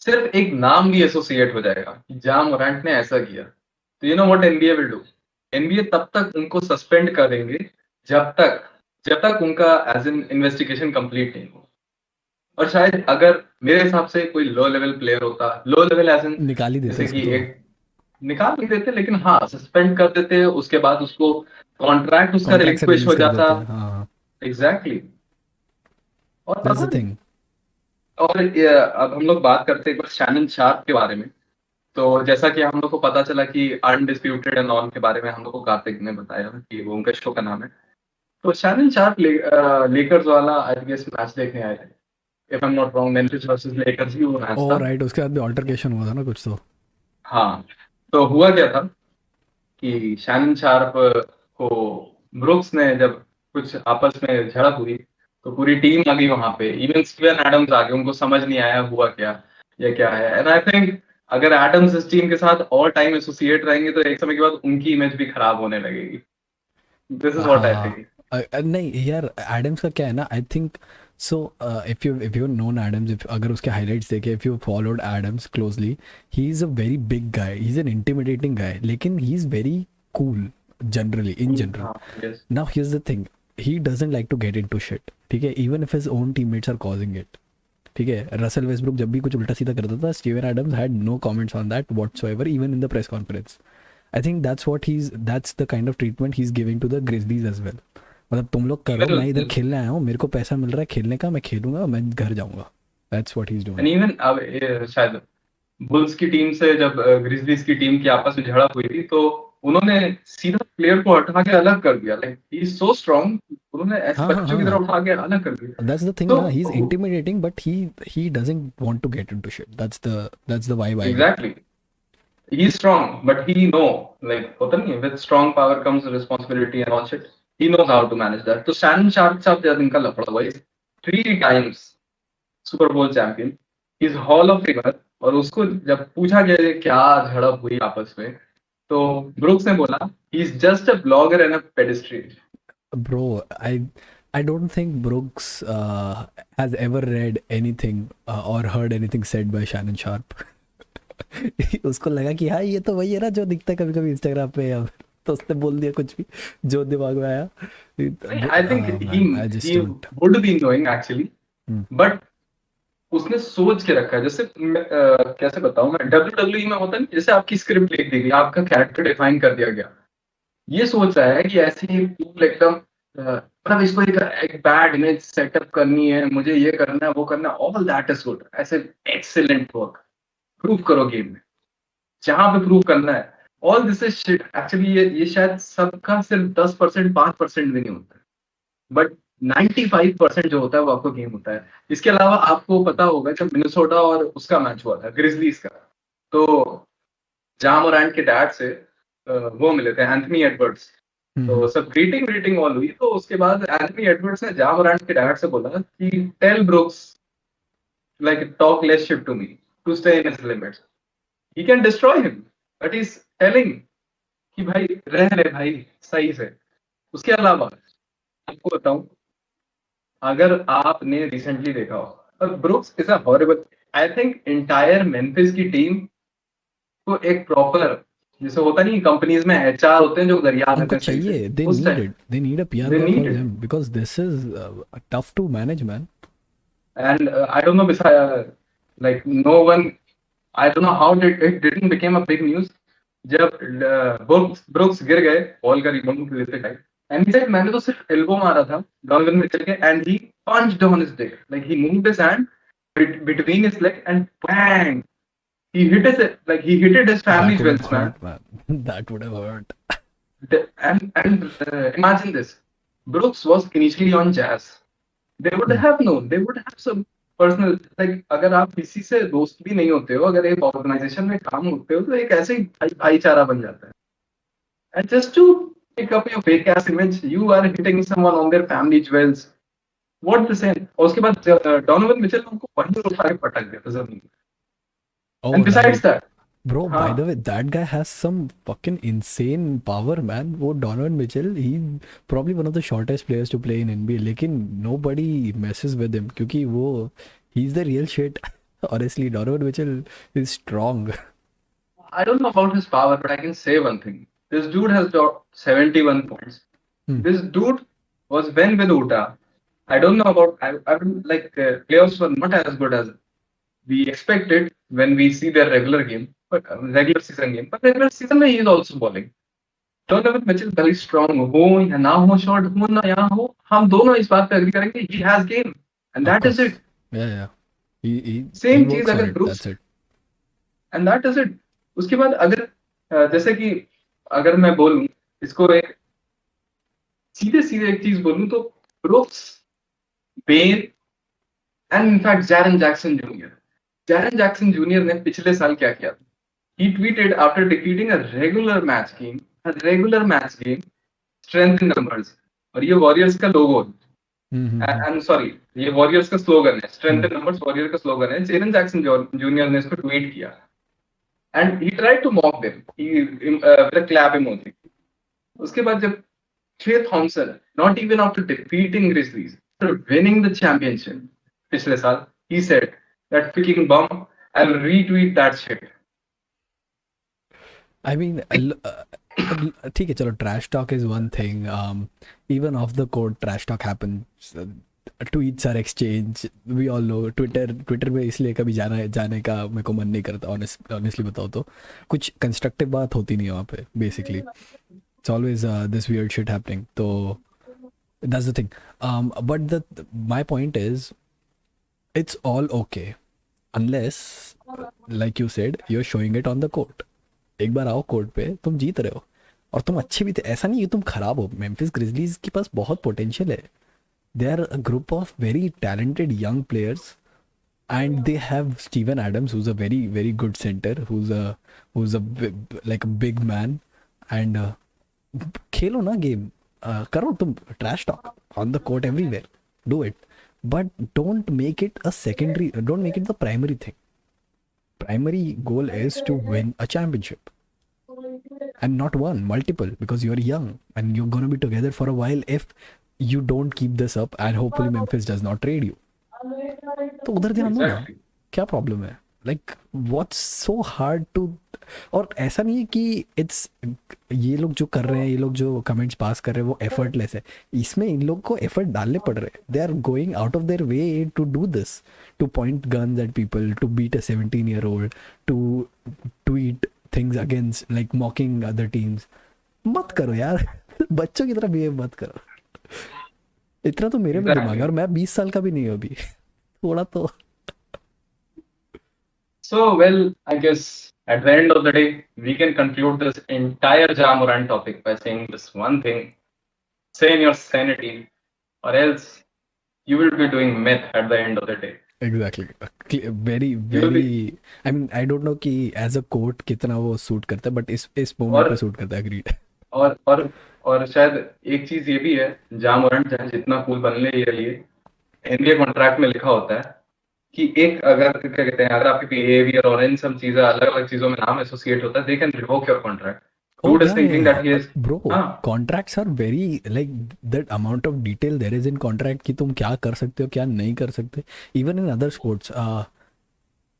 सिर्फ एक नाम भी एसोसिएट हो जाएगा कि जा मोरेंट ने ऐसा किया, तो you know what NBA will do. NBA तब तक उनको सस्पेंड कर देंगे जब तक उनका एज एन इन्वेस्टिगेशन कंप्लीट नहीं हो। और शायद अगर मेरे हिसाब से कोई लो लेवल प्लेयर होता, लो लेवल एज एन निकाल ही देते जैसे उसको कि तो. एक निकाल नहीं देते, लेकिन हाँ सस्पेंड कर देते, उसके बाद उसको कॉन्ट्रैक्ट उसका कॉन्ट्रैक्ट से रिलिक्विश रिलीज हो कर जाता। देते हैं, हाँ। Exactly exactly. और दैट्स पता द नहीं। थिंग। और अब हम लोग बात करते हैं एक बार शैनन शार्प के बारे में। तो जैसा कि हम लोग को पता चला कि अनडिस्प्यूटेड एंड ऑन के बारे में हम लोग को कार्तिक ने बताया कि वो उनका शो का नाम है। तो शैनन शार्प लेकर्स वाला आई गेस मैच देखने आए थे, if I am not wrong, Memphis versus Lakers ही वो मैच ओ था। राइट, उसके बाद भी ऑल्टरकेशन हुआ था ना कुछ तो। हाँ, तो हुआ क्या था कि शैनन शार्प को ब्रुक्स ने जब कुछ आपस में झड़प हुई, तो पूरी टीम आ गई वहां पे, इवन स्टीवन एडम्स आ गए, उनको समझ नहीं आया हुआ क्या, ये क्या है। एंड आई थिंक अगर एडम्स इस टीम के साथ ऑल टाइम एसोसिएट रहेंगे तो एक समय के बाद उनकी इमेज भी खराब होने लगेगी। दिस इज व्हाट आई हाँ। थिंक। नहीं यार, एडम्स का क्या है ना, I think so, if you known Adams, if अगर उसके हाइलाइट्स देखे, if you followed Adams closely, he is a very big guy, he is an intimidating guy, लेकिन he is very cool generally, in general. हाँ yes. Now here's the thing, he doesn't like to get into shit, ठीक है, even if his own teammates are causing it. ठीक है, Russell Westbrook जब भी कुछ उल्टा सीधा करता था, Steven Adams had no comments on that whatsoever, even in the press conference. I think that's the kind of treatment he's giving to the Grizzlies as well. मतलब तुम लोग करो, मैं इधर इवन खेलने आया हूँ, मेरे को पैसा मिल रहा है खेलने का, मैं खेलूंगा, मैं घर जाऊंगा। That's what he's doing. And even अब शायद बुल्स की टीम से जब ग्रिजलीज की टीम की आपस में झड़प हुई थी, तो उन्होंने सीधा प्लेयर को हटा के अलग कर दिया, like he is so strong, उन्होंने ऐसे हाँ हाँ बच्चों की तरह हाँ, उठा के अलग कर दिया। that's the thing तो ना, he's intimidating but he doesn't want to get into shit. That's the vibe I get. Exactly, he is strong but he know, like होता नहीं है, with strong power comes responsibility and all shit, he knows how to manage that. तो Shannon Sharpe के साथ ज्यादा इनका लफड़ा हुआ है, 3 times Super Bowl champion, is Hall of Famer. और उसको जब पूछा गया ये क्या झड़प हुई आपस में, तो ब्रुक्स ने बोला he is just a blogger and a pedestrian. Bro, I don't think Brooks has ever read anything or heard anything said by Shannon Sharp. उसको लगा कि हाँ ये तो वही है ना जो दिखता है कभी कभी इंस्टाग्राम पे, या तो उसने बोल दिया कुछ भी जो दिमाग में आया। आई think he man, I just he don't. Would be knowing actually, but उसने सोच के रखा है। जैसे कैसे बताऊं मैं, WWE में होता नहीं, जैसे आपकी स्क्रिप्ट लिख दी गई, आपका कैरेक्टर डिफाइन कर दिया गया, ये सोच रहा है कि ऐसे ही कूल एकदम, मतलब इसको एक बैड इमेज सेटअप करनी है, मुझे ये करना है वो करना है, ऑल दैट इज गुड, ऐसे एक्सीलेंट वर्क, प्रूव करो गेम में, जहां पे प्रूव करना है। All this is shit actually, ये शायद सबका सिर्फ 10% 5% भी नहीं होता है, बट 95% जो होता है वो आपको गेम होता है। इसके अलावा आपको पता होगा जब मिनेसोटा और उसका मैच हुआ था ग्रिजलीज का, तो जा मोरांट के डैड से वो मिले थे एंथनी एडवर्ड्स, तो सब ग्रीटिंग ग्रीटिंग ऑल हुई, तो उसके बाद एंथनी एडवर्ड्स ने जा मोरांट के डैड से बोला कि tell Brooks like talk less shit to me to stay in his limits, he can destroy him, but is telling कि भाई रह ले भाई सही से। उसके अलावा आपको बताऊं, अगर आपने रिसेंटली देखा हो, और brooks is a horrible, I think entire Memphis की टीम को एक प्रॉपर, जैसे होता नहीं कंपनीज में एचआर होते हैं जो गरिया देते उनको हैं सही से, चाहिए, दे उस need type it, they need a PR the guy need for it. Them because this is tough to manage man. And I don't know like no one, I don't know how did it didn't became a big news जब brooks गिर गए ball का rebound लेते time, and he said मैंने तो सिर्फ elbow मारा था डॉनोवन मिचेल के, and he punched on his dick, like he moved his hand between his leg and bang, he hit his, like he hit his That family would have jewels, man. hurt, man. That would have hurt. And imagine this, Brooks was initially on Jazz, they would Hmm. have known, they would have some personal, like अगर आप किसी से दोस्त भी नहीं होते हो, अगर एक ऑर्गेनाइजेशन में काम होते हो, तो एक ऐसे ही भाईचारा बन जाता है। And just to pick up your fake ass image, you are hitting someone on their family jewels, what the same. और उसके बाद डोनोवन मिचेल ने उनको वहीं उठा के पटक दिया था जमीन पे। Oh, and besides right. That, Bro, हाँ, by the way, that guy has some fucking insane power, man. वो Donovan Mitchell, he's probably one of the shortest players to play in NBA. लेकिन nobody messes with him क्योंकि वो, he's the real shit. Honestly, Donovan Mitchell is strong. I don't know about his power, but I can say one thing. This dude has got 71 points. Hmm. This dude was when with Utah. I don't know about, I don't like, playoffs were not as good as we expected when we see their regular game. Regular season game, पर regular season में he is also bowling. Donovan Mitchell very strong हो या ना हो, shot हो ना या हो, हम दोनों इस बात पे एग्री करेंगे he has game, and Of that is course. It. Yeah. He same चीज works on अगर it. Groups, That's it. And that is it. उसके बाद अगर जैसे कि अगर मैं बोलूं इसको एक सीधे सीधे एक चीज बोलूं तो Brooks, Bane and in fact Jaren Jackson junior ने पिछले साल क्या किया? He tweeted after defeating a regular match game, strength in numbers. और ये वॉरियर्स का लोगो Mm-hmm. है, सॉरी, ये वॉरियर्स का स्लोगन है, strength Mm. In numbers Warrior का स्लोगन है। जेरन जैक्सन जूनियर ने इसको ट्वीट किया and he tried to mock them, he with a clap emoji. उसके बाद जब Klay Thompson, not even after defeating Grizzlies, after winning the championship पिछले साल, he said that freaking bum, I'll retweet that shit. I mean, ठीक है चलो, trash talk is one thing. Even off the court trash talk happens. Tweets are exchange, we all know. Twitter में इसलिए कभी जाने का मेरे को मन नहीं करता, ऑनेस्टली बताओ तो. कुछ कंस्ट्रक्टिव बात होती नहीं है वहाँ पे basically. It's always this weird shit happening. तो that's the thing. But the my point is it's all okay unless, like you said, you're showing it on the court. एक बार आओ कोर्ट पे, तुम जीत रहे हो और तुम अच्छे भी थे, ऐसा नहीं है तुम खराब हो. मेम्फिस ग्रिजलीज के पास बहुत पोटेंशियल है. They are a group of very talented young players and they have Steven Adams, who's a very good center, who's a like a big man. And खेलो ना गेम. करो तुम trash talk on the court everywhere, do it, but don't make it a secondary, don't make it the primary thing. Primary goal is to win a championship, and not one, multiple, because you're young and you're going to be together for a while if you don't keep this up, and hopefully Memphis does not trade you. तो उधर ध्यान दो ना, Exactly. क्या problem है? Like what's so hard to. और ऐसा नहीं है कि इट्स, ये लोग जो कर रहे हैं, ये लोग जो कमेंट्स पास कर रहे हैं वो एफर्टलेस है. इसमें इन लोग को एफर्ट डालने पड़ रहे हैं. They are going out of their way to do this, to point guns at people, to beat a 17-year-old, to tweet things against, like mocking other teams. मत करो यार. बच्चों की तरह बिहेव मत करो. इतना तो मेरे में दिमाग है, Exactly. और मैं 20 साल का भी नहीं हूँ अभी. थोड़ा तो. So, well, I guess at the end of the day, we can conclude this entire Ja Morant topic by saying this one thing: save your sanity, or else you will be doing myth at the end of the day. Exactly. Very You will very. be, I mean I don't no कि as a coat कितना वो suit करता है, but इस moment पे और suit करता है. एग्रीड. और और और शायद एक चीज ये भी है, जा मोरंट चाहे जितना कूल बनने के लिए, एनबीए कॉन्ट्रैक्ट में लिखा होता है कि एक, अगर क्या कहते हैं, अगर आपके बिहेवियर और इन सब चीजें, अलग अलग चीजों में नाम एसोसिएट होता है, they can revoke your contract. Oh dude is yeah, thinking that he yeah. Is, Bro, हाँ, contracts are very, like, that amount of detail there is in contract कि तुम क्या कर सकते हो क्या नहीं कर सकते. Even in other sports,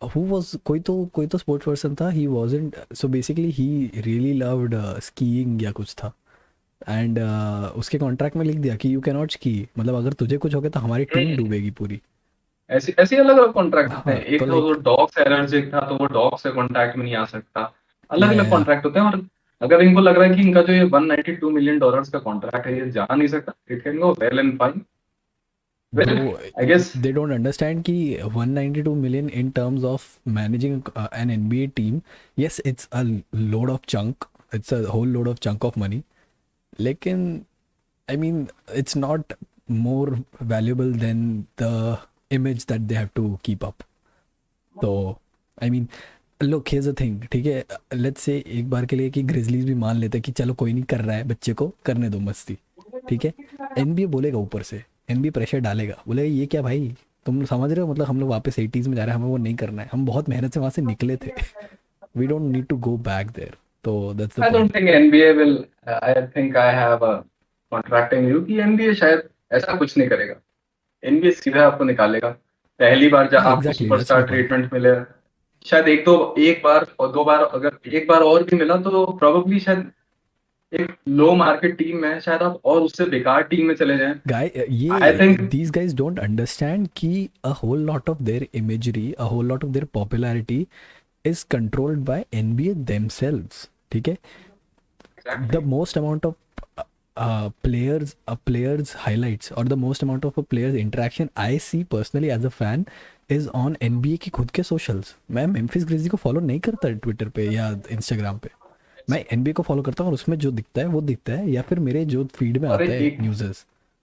who was, कोई तो स्पोर्ट्स पर्सन था, he wasn't, so basically he really loved skiing या कुछ था. एंड उसके कॉन्ट्रैक्ट में लिख दिया कि यू कैन नॉट स्की, मतलब अगर तुझे कुछ हो गया तो हमारी टीम डूबेगी पूरी. ऐसे ऐसे अलग अलग कॉन्ट्रैक्ट होते हैं. हाँ तो एक था वो लाइक. डॉग से एलर्जिक था, तो वो डॉग से कॉन्ट्रैक्ट में नहीं आ सकता. अलग या अलग या कॉन्ट्रैक्ट होते हैं. और अगर इनको लग रहा है कि इनका जो ये $192 million का कॉन्ट्रैक्ट है ये जा नहीं सकता, it can go well and fine. Bro, well, I guess, they don't understand कि 192 million in terms of managing an NBA team, yes it's a load of chunk, it's a whole load of chunk of money, लेकिन I mean it's not more valuable than the image that they have to keep up. तो I mean look, here's the thing, ठीक है, let's say एक बार के लिए कि grizzlies भी मान लेते हैं कि चलो कोई नहीं कर रहा है, बच्चे को करने दो मस्ती, ठीक है. एनबीए बोलेगा ऊपर से, एनबीए प्रेशर डालेगा, बोलेगा ये क्या भाई, तुम समझ रहे हो, मतलब हम लोग वापस 80s में जा रहे हैं, हमें वो नहीं करना है, हम बहुत मेहनत से वहाँ से निकले थे. We don't need to go back there. तो that's the I don't point. Think NBA will, I think I have a contracting view कि एनबीए शायद ऐसा कुछ नहीं करेगा. एनबीए सीधा आपको निकालेगा. पहली बार जब हाँ आपको exactly, that's superstar my point. Treatment मिले, शायद एक बार और दो बार, अगर एक बार और भी मिला तो प्रोबेबली शायद एक लो मार्केट टीम में शायद आप और उससे बेकार टीम में चले जाएं. Guy, आई ये think, these guys don't understand कि a whole lot of their imagery, a whole lot of their popularity is controlled by NBA themselves. ठीक है, the exactly. most amount of players highlights or the most amount of a players interaction I see personally as a fan is on NBA की खुद के socials. मैं Memphis grizzly को follow नहीं करता Twitter पे या इंस्टाग्राम पे, मैं एनबीए को फॉलो करता हूँ और उसमें जो दिखता है वो दिखता है, या फिर मेरे जो फीड में और आता है एक न्यूज़,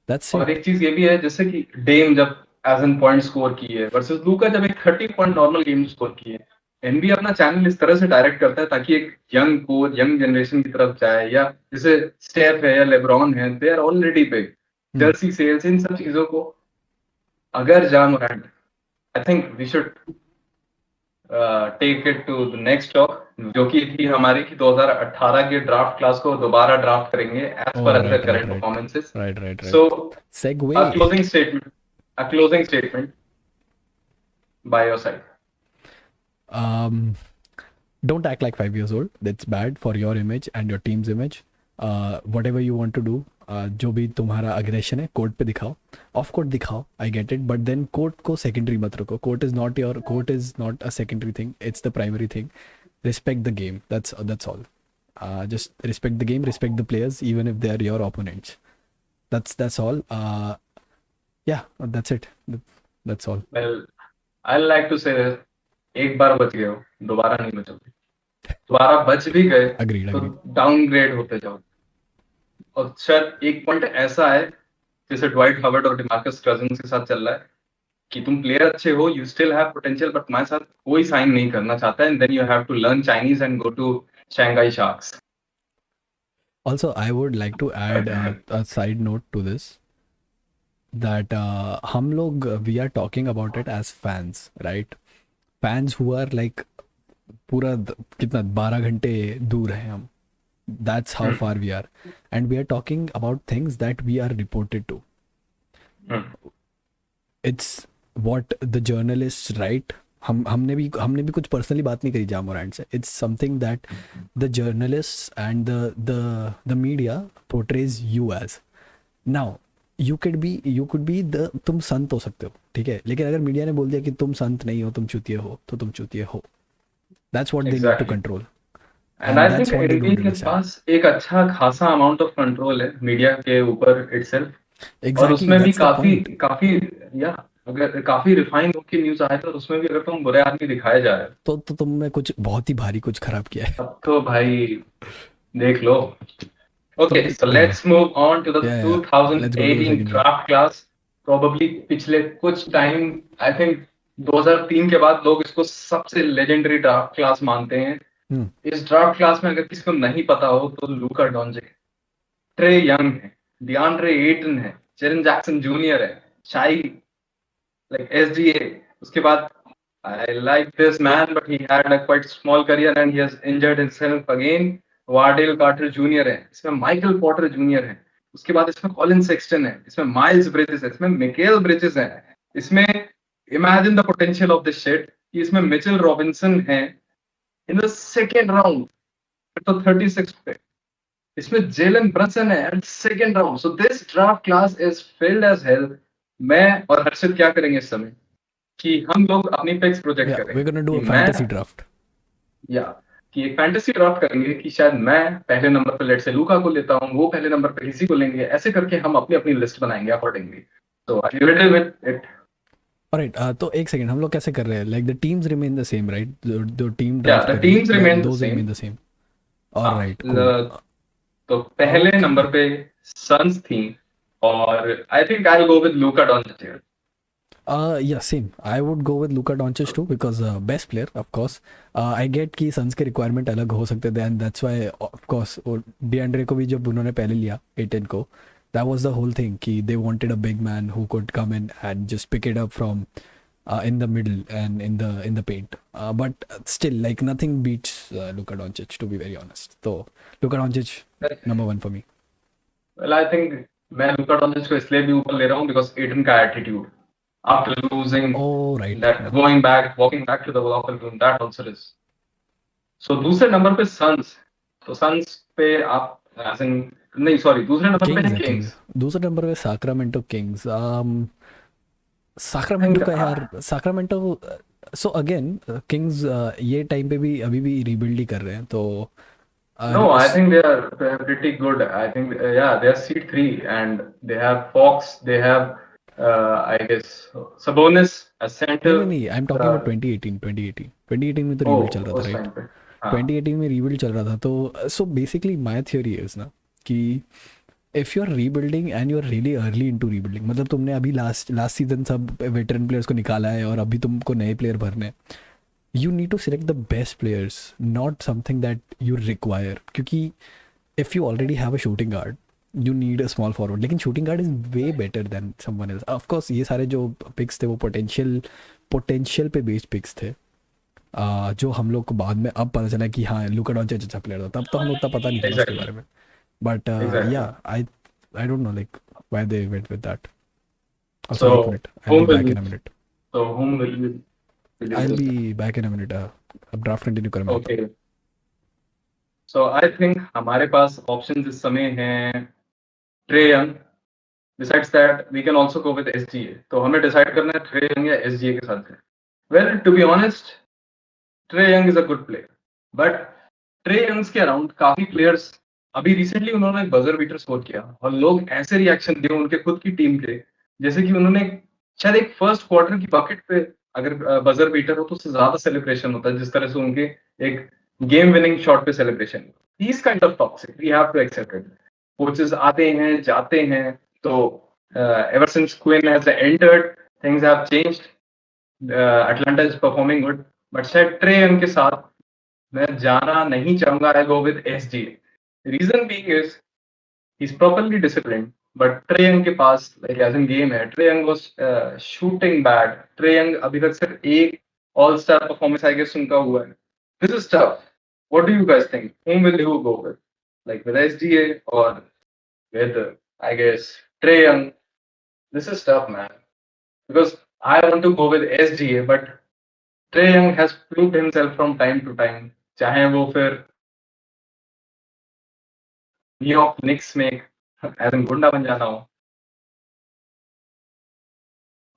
दैट्स और इट। एक चीज ये भी है, जैसे कि डेम जब एज एन पॉइंट स्कोर की है वर्सेस लूका जब एक 30 पॉइंट नॉर्मल गेम स्कोर की है, एनबीए अपना चैनल इस तरह से डायरेक्ट करता है ताकि एक यंग को यंग जनरेशन की तरफ जाए, या जैसे स्टेफ है या लेब्रॉन है, they are already big, jersey sales, इन सब चीजों को अगर Ja Morant, I think we should take it to the next talk, जो कि थी हमारी कि 2018 के ड्राफ्ट क्लास को दोबारा ड्राफ्ट करेंगे एज ओह पर right other right current right performances. Right right so right segue. a closing statement a closing statement by your side. um, don't act like 5 years old, that's bad for your image and your team's image. Whatever you want to do, जो भी तुम्हारा aggression है court पे दिखाओ, off court दिखाओ, I get it, but then court को secondary मत रखो, court is not a secondary thing, it's the primary thing. Respect the game, that's all. Just respect the game, respect the players even if they are your opponents. That's all. Yeah, that's it. That's all. Well, I like to say this, एक बार बच गए हो दोबारा नहीं बचोगे, दोबारा बच भी गए Agreed, तो agreed. डाउनग्रेड होते जाओ। और शायद एक पॉइंट ऐसा है जैसे ड्वाइट हावर्ड और डिमार्कस कजिन्स के साथ चल रहा है कि तुम प्लेयर अच्छे हो, you still have potential, but तुम्हारे साथ कोई साइन नहीं करना चाहता, and then you have to learn Chinese and go to Shanghai Sharks. Also, I would like to add a side note to this, that हम लोग we are talking about it as fans, right? Fans who are like पूरा कितना 12 घंटे दूर हैं हम. That's how far we are, and we are talking about things that we are reported to. It's what the journalists write. हमने भी कुछ personally बात नहीं करी जा मोरेंट से. It's something that the journalist and the media portrays you as. Now you could be the तुम संत हो सकते हो, ठीक है, लेकिन अगर मीडिया ने बोल दिया कि तुम संत नहीं हो, तुम चूतिए हो, तो तुम चूतिए हो. That's what they need to exactly. Control, and and I think that's what they NBA don't के अंडरस्टैंड. पास एक अच्छा खासा अमाउंट ऑफ कंट्रोल है मीडिया के ऊपर इटसेल्फ, और एग्जैक्टली, उसमें भी दैट्स द काफी पॉइंट. काफी या अगर काफी रिफाइंड होकर न्यूज आए तो उसमें भी अगर तुम बुरे आदमी दिखाए जा रहे हो तो तुमने कुछ बहुत ही भारी कुछ खराब किया है. तब तो भाई देख लो। तो Okay, so let's move on to the yeah let's go to the 2018 second round. draft class. Probably पिछले कुछ टाइम, I think 2003 के बाद लोग इसको सबसे लेजेंडरी ड्राफ्ट क्लास मानते हैं। इस ड्राफ्ट क्लास में अगर किसी को नहीं पता हो तो लूका डोंचिच, ट्रे यंग है, डिआंड्रे एटन है, जेरन जैक्सन जूनियर है, शाई like SGA. उसके बाद I like this man, but he had a quite small career and he has injured himself again. Wardell Carter junior है, इसमें माइकल पॉटर जूनियर है, उसके बाद इसमें कॉलिन सेक्सटन है, इसमें माइल्स ब्रिजेस है, इसमें मिकेल ब्रिजेस है, इसमें imagine the potential of this shit कि इसमें मिचेल रॉबिन्सन है इन द सेकेंड राउंड तो 36 पे, इसमें जेलन ब्रंसन है at second round. So this draft class is filled as hell. मैं और हर्षित क्या करेंगे इस समय कि हम लोग अपनी पिक्स प्रोजेक्ट Yeah, करेंगे we're gonna do कि a मैं fantasy draft. या कि एक फैंटेसी ड्राफ्ट करेंगे कि शायद मैं पहले नंबर पे लेट से लूका को लेता हूँ, वो पहले नंबर पे किसी को लेंगे, ऐसे करके हम अपनी अपनी लिस्ट बनाएंगे अकॉर्डिंगली. तो I you ready with it? Alright, तो एक सेकंड, हम लोग कैसे कर रहे हैं? Like the teams remain the same, right? जो टीम या ड्राफ्ट द करेंगे, teams remain the those same. remain the same. Alright, cool. तो पहले Okay. नंबर पे सन्स थी और आई think I will go with Luka डोंचिच. Yeah, same. I would go with Luka Doncic too because best player, of course. I get कि sons के requirement अलग हो सकते थे, and that's why, of course, डिएंड्रे को भी जब उन्होंने पहले लिया 18 को, that was the whole thing कि they wanted a big man who could come in and just pick it up from in the middle and in the paint. But still, like nothing beats Luka Doncic, to be very honest. So Luka Doncic, number one for me. Well I think मैं लूका डोंचिच को इसलिए भी ऊपर ले रहा हूँ because Aiden का attitude after losing Oh, right. that Yeah. walking back to the locker room, that also is. So दूसरे नंबर पे सन्स, तो सन्स पे आप as in, नहीं सॉरी दूसरे नंबर पे Kings है है, किंग्स. Kings. दूसरे नंबर पे Sacramento Kings. Sacramento का यार, Sacramento सो अगेन किंग्स ये टाइम पे भी अभी भी रीबिल्ड ही कर रहे हैं, तो No, I think they are pretty good. I think yeah, they are seed three, and they have Fox. They have I guess Sabonis as नहीं नहीं center. नहीं, आई एम टॉकिंग अबाउट 2018, 2018 में तो रीबिल्ड चल Oh, रहा था, उस right? Time पे हाँ 2018 में रीबिल्ड चल रहा था, तो so basically my theory is ना कि if you are rebuilding and you are really early into rebuilding, मतलब तुमने अभी लास्ट लास्ट सीजन सब वेटरन प्लेयर्स को निकाला है और अभी तुमको नए प्लेयर भरने हैं, you need to select the best players, not something that you require, क्योंकि if you already have a shooting guard you need a small forward, लेकिन shooting guard is way better than someone else. Of course ये सारे जो pics थे वो potential पे based pics थे, जो हम लोग को बाद में अब पता चला कि हाँ लुका डॉन्चिच अच्छा प्लेयर था, तब तो हमें उतना पता नहीं था उसके exactly बारे में। But yeah exactly. I don't know like why they went with that. Sorry एक So minute, I will whom be will back in you, a minute, whom will you I will go with? Be back in a minute. अब draft continue कर, मैं आता हूँ। Okay. So I think हमारे पास options इस समय हैं tray young. Besides that, we can also go with SGA. तो हमें decide करना है ट्रे यंग या SGA के साथ जाए। Well, to be honest, Trae Young is a good player, but Trae Young's के अराउंड काफी प्लेयर्स अभी रिसेंटली उन्होंने एक बजर बीटर स्कोर किया और लोग ऐसे रिएक्शन दिए उनके खुद की टीम के, जैसे कि उन्होंने शायद एक फर्स्ट क्वार्टर की बकेट पे अगर बजर बीटर हो तो उससे ज्यादा सेलिब्रेशन होता है जिस तरह से उनके एक गेम विनिंग शॉट पे सेलिब्रेशन। इस kind of toxic we have to accept it. Coaches आते हैं जाते हैं, तो ever since Quin has entered things have changed. Atlanta is performing good, but शायद ट्रे यंग के साथ मैं जाना नहीं चाहूंगा। I go with SG. Reason being is he is properly disciplined, but Trae Young के पास लाइक एज इन गेम है, Trae Young was shooting bad. Trae Young अभी तक सिर्फ एक all star performance I guess उनका हुआ है। This is tough. What do you guys think, whom will you go with, like with SGA or with I guess Trey Young? This is tough, man, because I want to go with SGA, but Trey Young has proved himself from time to time, चाहे वो फिर New York Knicks में as an गुंडा बन जाना हो।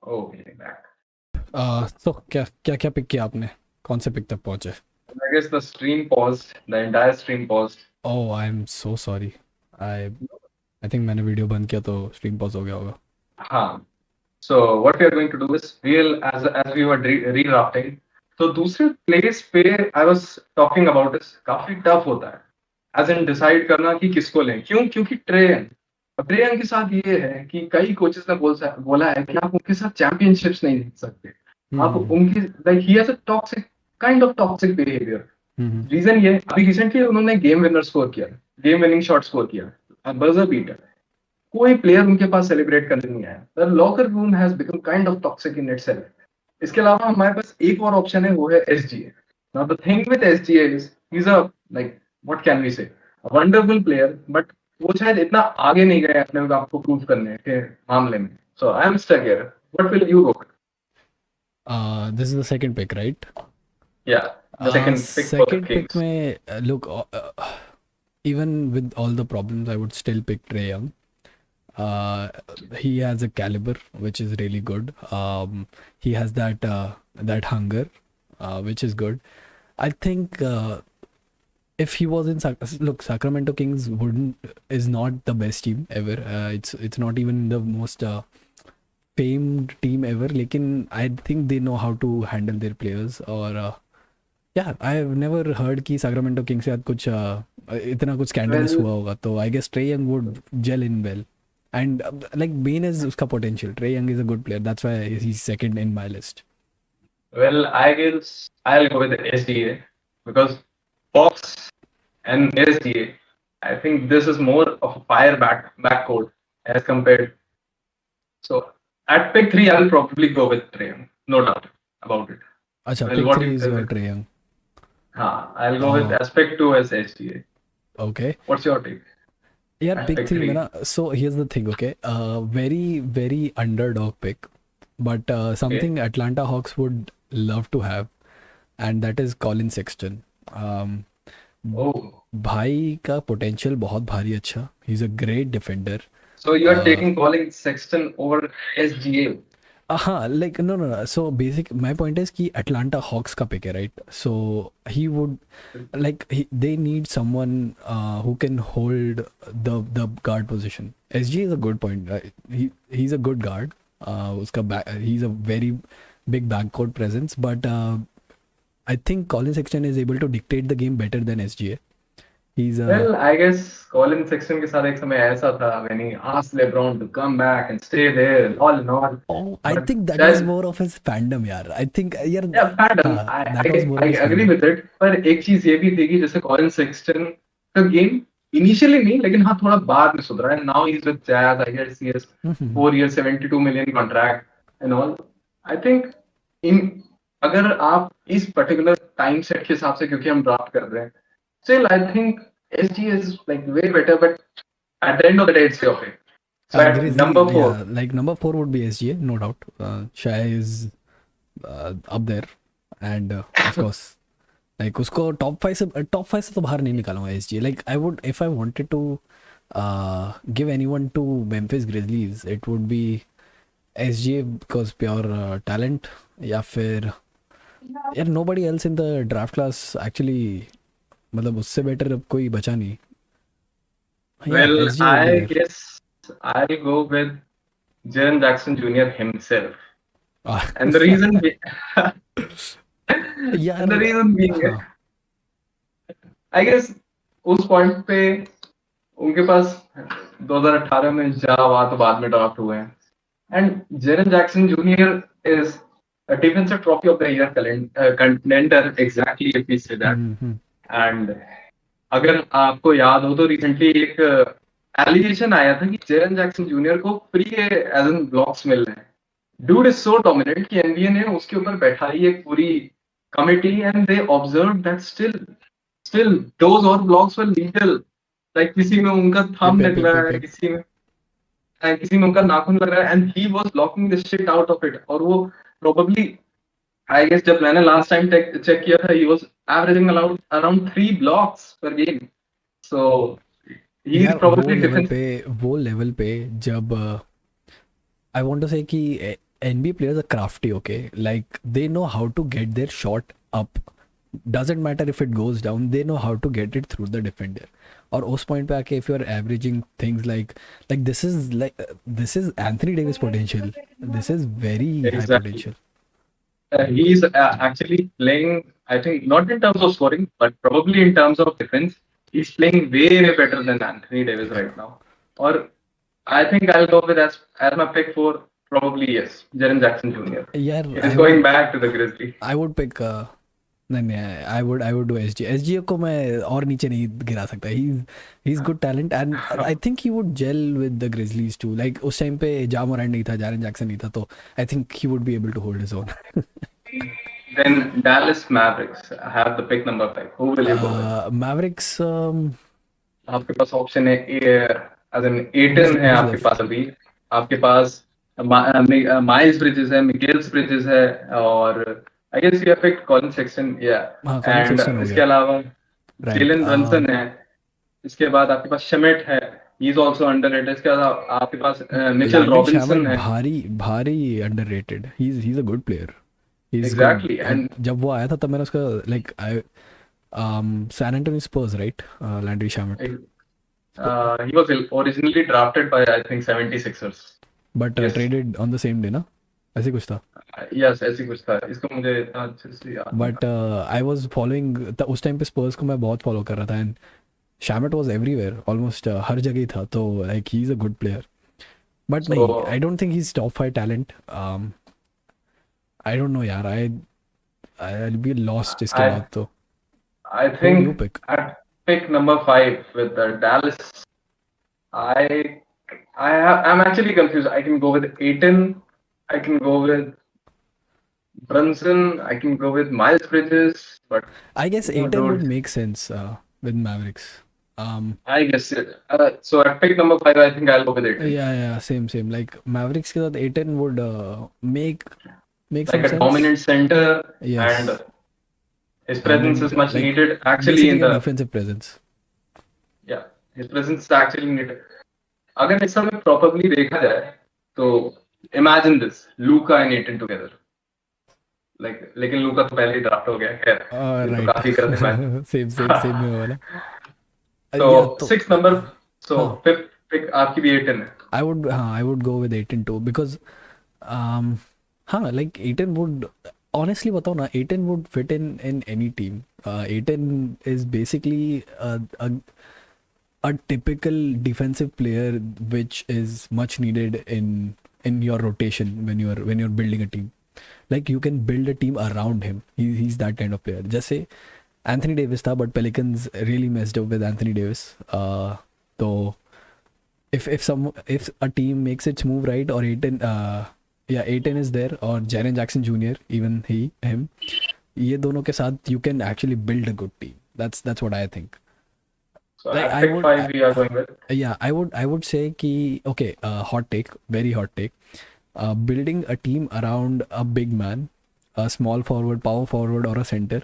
Okay back. तो क्या क्या क्या पिक किया आपने, कौन से पिक तक पहुंचे? I guess the stream paused, the entire stream paused. Oh I am so sorry, I I think मैंने वीडियो बंद किया तो स्ट्रीम पॉज हो गया होगा। हाँ, so what we are going to do is we'll as we were redrafting, तो दूसरे प्लेस पे आई वाज टॉकिंग अबाउट इस काफी टफ होता है एज इन डिसाइड करना कि किसको लें। क्यों? क्योंकि ट्रेन के साथ ये है कि कई कोचेस ने बोला है कि आप उनके साथ चैंपियनशिप्स नहीं जीत सकते। आप हम्म उनकी like he has a toxic kind of toxic behaviour. Hmm reason ये अभी रिसेंटली उन्होंने गेम विनर स्कोर किया, गेम विनिंग शॉट स्कोर किया, बजर बीटर। कोई प्लेयर उनके पास सेलिब्रेट करने नहीं आया। The locker room has become kind of toxic in itself. इसके अलावा हमारे पास एक और ऑप्शन है, वो है SGA. Now the thing with SGA is he is a like what can we say wonderful player, but वो शायद इतना आगे नहीं गए अपने आप को प्रूव करने के मामले में। So I am stuck here. What will you go? This is the second pick, right? Yeah, the second pick for the second pick Kings. में look, even with all the problems I would still pick Trae Young. He has a caliber which is really good. He has that hunger, which is good. I think if he was in look, Sacramento Kings wouldn't is not the best team ever. It's not even the most famed team ever. लेकिन I think they know how to handle their players. और yeah, I have never heard कि Sacramento Kings के साथ कुछ इतना कुछ scandalous well हुआ होगा, तो I guess Trae Young would gel in well. And like main is उसका potential. Trae Young is a good player. That's why he's second in my list. Well, I guess I'll go with the SDA because Fox and SDA, I think this is more of a fire backcourt as compared. So at pick three, I'll probably go with Trae, no doubt about it. अच्छा, Well, pick what do three you is say your with? Trae Young. I'll go with Oh, aspect two as SDA. okay. What's your take? यार At pick pick three में three. ना, so here's the thing, okay? Very underdog pick, but Okay. something Atlanta Hawks would love to have, and that is Colin Sexton. Um, Oh, भाई का potential बहुत भारी अच्छा, ही is a great defender. so you are taking calling Sexton over SGA. like no. So basic, my point is कि Atlanta Hawks का pick है, right? So he would like they need someone who can hold the guard position. SG is a good point. Right? He's a good guard. उसका he's a very big backcourt presence, but I think Colin Sexton is able to dictate the game better than SGA. He's Well, I guess Colin Sexton के साथ एक समय ऐसा था when he asked LeBron to come back and stay there all in all. oh, I But think that was शायद more of his fandom, यार. I think यार yeah, fandom. that was more I of his agree fandom. with it. पर एक चीज ये भी थी कि जैसे कॉलिन सेक्सटन का गेम इनिशियली नहीं लेकिन हाँ थोड़ा बाद में सुधरा है. Now he's with Jazz. I guess he has 4 years 72 million contract and all. I think in अगर आप इस पर्टिकुलर टाइम सेट के हिसाब से क्योंकि हम ड्राफ्ट कर रहे हैं still I think SG is like way better but at the end of the day it's your pick. So at Grizzly, number 4 yeah, like number 4 would be SGA, no doubt. Shai is up there, and of course, like उसको top 5 से तो बाहर नहीं निकालूंगा SGA. Like I would, if I wanted to give anyone to Memphis Grizzlies, it would be SGA because pure talent. या फिर यार nobody else in the draft class actually, मतलब उससे better अब कोई बचा नहीं. Yeah, well SGA would be I there. guess I'll go with Jaren Jackson Jr. himself. And the reason be- यार and the reason being हाँ I guess उस point पे उनके पास 2018 में जावा तो बाद में ड्राफ्ट हुए हैं. And Jaren Jackson junior is a defensive trophy of the year contender exactly if we say that. And अगर आपको याद हो तो रिसेंटली एक एलिगेशन आया था कि जेरन जैक्सन जूनियर को फ्री एज एन ब्लॉक्स मिल रहे हैं. डूड इज सो डोमिनेंट कि एनबीए ने उसके ऊपर बैठाई एक पूरी committee and they observe that still those और ब्लॉक्स वर लीगल. लाइक किसी में उनका थंब निकला है, किसी में उनका नाखून लग रहा है and he was blocking the shit out of it. और वो प्रोबेबली आई गेस जब मैंने लास्ट टाइम चेक किया था he was averaging around 3 blocks पर गेम. सो ही इज यार प्रोबेबली वो लेवल पे जब आई वांट टू से कि NBA players are crafty, okay? Like they know how to get their shot up. Doesn't matter if it goes down, they know how to get it through the defender. और उस point पे आके if you are averaging things like this is Anthony Davis potential. This is very high potential. He's actually playing, I think, not in terms of scoring, but probably in terms of defense. He's playing way better than Anthony Davis right now. Or I think I'll go with as my pick for probably yes, Jaren Jackson Jr. यार He's going back to the Grizzlies. I would pick नहीं I would do SGA को मैं और नीचे नहीं गिरा सकता. He's good talent and I think he would gel with the Grizzlies too. Like उस टाइम पे Ja Morant नहीं था, Jaren Jackson नहीं था, तो I think he would be able to hold his own. Then Dallas Mavericks have the pick number 5. Who will you go with? Mavericks आपके पास option है as an Eton है आपके पास अभी. आपके पास माइल्स ब्रिजेस है, मिकेल्स ब्रिजेस है और I guess you have picked Collin Sexton. Yeah and इसके अलावा जेलन ब्रंसन है. इसके बाद आपके पास शमिट है, ही इज आल्सो अंडररेटेड. इसके बाद आपके पास मिचेल रॉबिन्सन है. भारी underrated. He is a good player. Exactly. And जब वो आया था तब मैंने उसका like San Antonio Spurs, right? Landry Shamet. He was originally drafted by I think 76ers. But Yes. traded on the same day, ना? ऐसे कुछ था. Yes, ऐसी कुछ था. इसको मुझे इतना अच्छे से याद नहीं But I was following उस टाइम पे Spurs को मैं बहुत फॉलो कर रहा था and Shamet was everywhere, almost हर जगह था, तो like he's a good player. But So- नहीं, I don't think he's top 5 talent. I don't know यार, I'll be lost इसके I- बाद तो. I Who do you think pick? at pick number 5 with the Dallas, I'm actually confused. I can go with Aiton, I can go with Brunson, I can go with Miles Bridges, but I guess No, Aiton would dude. make sense with Mavericks. I guess so at pick number 5 I think I'll go with Aiton. Yeah, same. Like Mavericks के साथ Aiton would make Like some a sense. dominant center. Yes. And his presence is much like, needed actually basically in a the defensive presence. his presence is actually needed. अगर इस समय properly देखा जाए तो Imagine this, Luka and Aiton together. Like, लेकिन लूका तो पहले ही draft हो गया, खैर ये तो राइट काफी गलत सेम इमेजिन। में वाला या तो तो 6 नंबर, सो हाँ 5th पिक आपकी भी Aiton है। I would go with 18 too because हाँ like 18 would honestly बताओ ना 18 would fit in any team. 18 is basically a typical defensive player which is much needed in your rotation when you're building a team. Like you can build a team around him. He's that kind of player. Just say Anthony Davis था, but Pelicans really messed up with Anthony Davis. So if a team makes its move right, or 18 yeah 18 is there, or Jaren Jackson Jr., even him, ये दोनों के साथ you can actually build a good team. That's what I think. So Like at I pick would 5 we are going with, yeah I would say कि okay, hot take, very hot take. Building a team around a big man, a small forward, power forward, or a center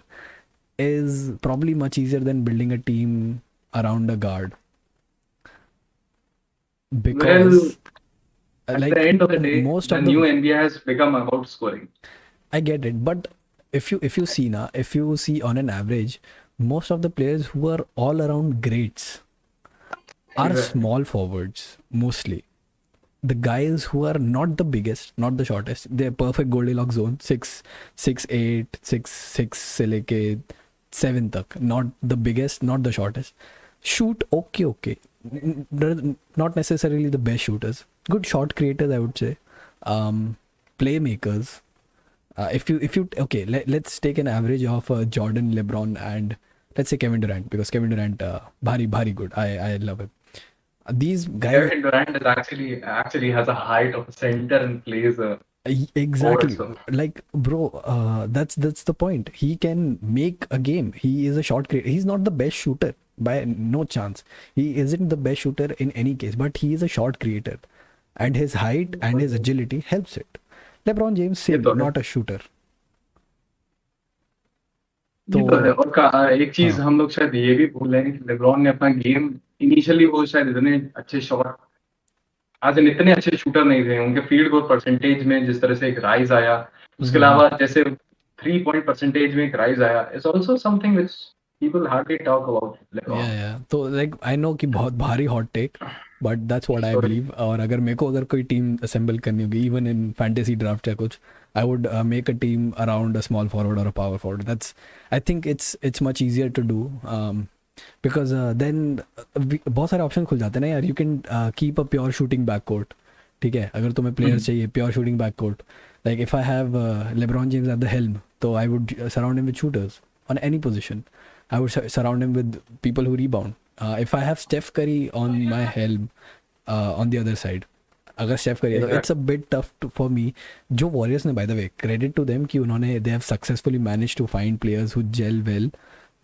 is probably much easier than building a team around a guard, well, because at the like end of the day, most the of new the NBA has become about scoring. I get it, but if you see on an average, most of the players who are all around greats are Exactly. small forwards mostly. The guys who are not the biggest, not the shortest, they're perfect Goldilocks zone, 6'8", 6'6" से लेके 7 तक. Not the biggest, not the shortest. Shoot okay. Not necessarily the best shooters. Good shot creators, I would say. Playmakers. If you okay, let's take an average of Jordan, LeBron, and let's say Kevin Durant, because Kevin Durant, bhari good. I love him. These guys, Kevin Durant is actually has a height of a center and plays forward. exactly, So like bro, that's the point. He can make a game. He is a shot creator. He's not the best shooter by no chance. He isn't the best shooter in any case, but he is a shot creator, and his height and his agility helps it. LeBron James, ये same, तो है, not a shooter. ये तो है। तो और एक चीज हाँ हम लोग शायद ये भी भूल रहे हैं कि लेब्रॉन ने अपना गेम इनिशियली, वो शायद इतने अच्छे शॉट आज इन इतने अच्छे शूटर नहीं थे। उनके फील्ड गोल परसेंटेज में जिस तरह से एक राइज आया, उसके हम्म, अलावा जैसे 3 पॉइंट परसेंटेज में एक राइज आया, is also something which people hardly talk about LeBron. या तो लाइक आई नो कि बहुत भारी hot take, but that's what I sorry. Believe. और अगर मेरे को अगर कोई टीम असेंबल करनी होगी इवन इन फैंटेसी ड्राफ्ट या कुछ, I would make a team around a small forward और a power forward. That's I think it's much easier to do, because then बहुत सारे ऑप्शन खुल जाते हैं ना यार. You can keep a pure shooting back court. ठीक है, अगर तुम्हें प्लेयर्स चाहिए pure shooting back court, like if I have LeBron James at the helm, तो I would surround him with shooters on any position. I would surround him with people who rebound. If I have Steph Curry on my helm, on the other side, अगर Steph Curry तो it's a exactly. Bit tough for me. जो Warriors ने by the way, credit to them कि उन्होंने they have successfully manage to find players who gel well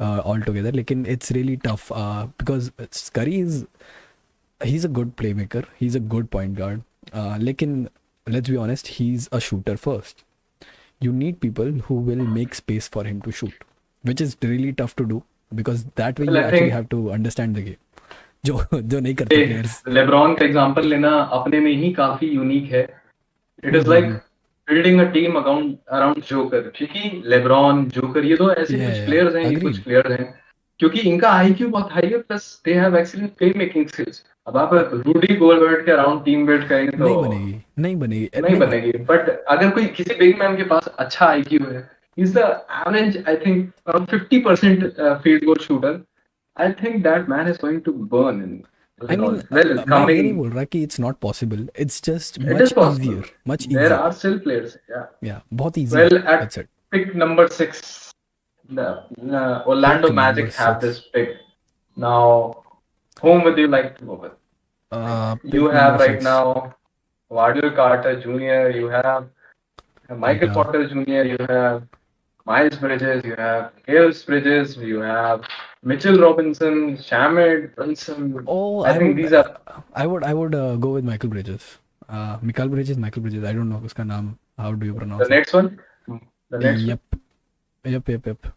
all together. लेकिन it's really tough because Curry is he's a good playmaker, he's a good point guard, lekin let's be honest, he's a shooter first. You need people who will make space for him to shoot, which is really tough to do, because that way well you I actually think have to understand the game, जो नहीं करते players. LeBron का example लेना अपने में ही काफी unique है। It is like hmm. Building a team around around joker, क्योंकि लेब्रॉन जोकर ये तो ऐसे कुछ Yeah, प्लेयर्स हैं, ये कुछ agreed. प्लेयर्स हैं क्योंकि इनका आईक्यू बहुत हाई है, plus they have excellent play making skills. अब आप रूडी गोलबर्ट के अराउंड टीम बिल्ड करेंगे तो नहीं बनेगी नहीं नहीं. बनेगी। बट अगर कोई किसी बिग मैन के पास अच्छा आईक्यू है, is the average I think around 50% field goal shooter, I think that man is going to burn in I mean, well मैं ये नहीं कमिंग। बोल रहा कि it's not possible, it's just It is much possible. easier, much There easier. are still players. Yeah. Yeah, बहुत easier, Well, at that's it. pick number 6, the Pick Orlando number Magic have 6. this pick. Now, whom would you like to go with? You Pick have number right 6. now Wardell Carter Jr., you have Michael Yeah. Porter Jr., you have Miles Bridges, you have Hales Bridges, you have Mitchell Robinson, Shamit Brunson. Oh, I think these are I would go with Michael Bridges. Michael Bridges. I don't know उसका नाम. How do you the pronounce it? next one. The next one, Yep, yep.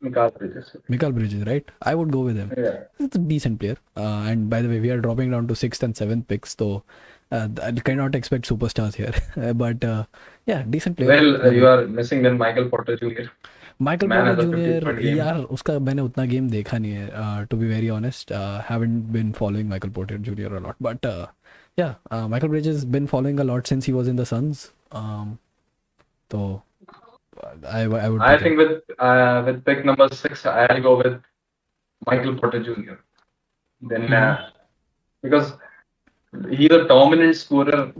Mikal Bridges. Michael Bridges, right? I would go with him. Yeah. It's a decent player. And by the way, we are dropping down to 6th and 7th picks, so I cannot expect superstars here. But yeah, decent player. Well, Love you it. are missing then Michael Porter Jr. Michael Man porter has a 50 junior point game. यार उसका मैंने उतना game देखा नहीं है to be very honest haven't been following Michael Porter Jr. a lot but yeah Michael Bridges been following a lot since he was in the Suns so I would I pick him. think with pick number 6, I'll go with Michael Porter Jr. Then Mm-hmm. because he's a dominant scorer,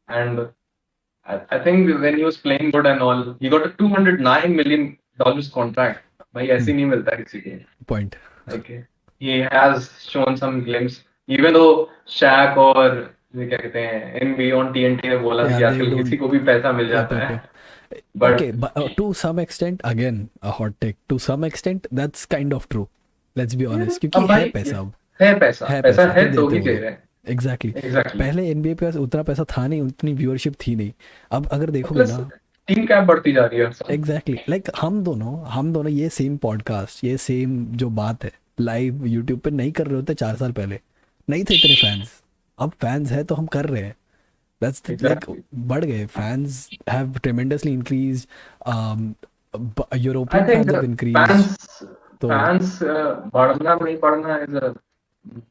and I think when he was playing good and all, he got a $209 million contract. भाई ऐसे नहीं मिलता किसी को. Point. Like he has shown some glimpse, even though Shaq और ये क्या कहते हैं NBA on TNT ने बोला था Yeah, कि they आजकल किसी don't. को भी पैसा मिल Yep, जाता yep, है. yep. But Okay, but to some extent, again, a hot take. To some extent, that's kind of true. Let's be honest. क्योंकि अब है भाई पैसा अब. है पैसा, है पैसा पैसा तो है तो देते ही वो दे लोग. रहे हैं. Exactly Exactly. पहले एनबीए के पास उतना पैसा था नहीं उतनी व्यूअरशिप थी नहीं अब अगर देखोगे प्लस ना टीम कैप बढ़ती जा रही है हर साल. एग्जैक्टली लाइक हम दोनों ये सेम पॉडकास्ट ये सेम जो बात है लाइव यूट्यूब पे नहीं कर रहे होते 4 साल पहले नहीं थे इतने फैंस अब फैंस है तो हम कर रहे हैं दैट्स लाइक Exactly. बढ़ गए fans have tremendously increase I European think fans have increase fans तो fans बढ़ना नहीं बढ़ना is a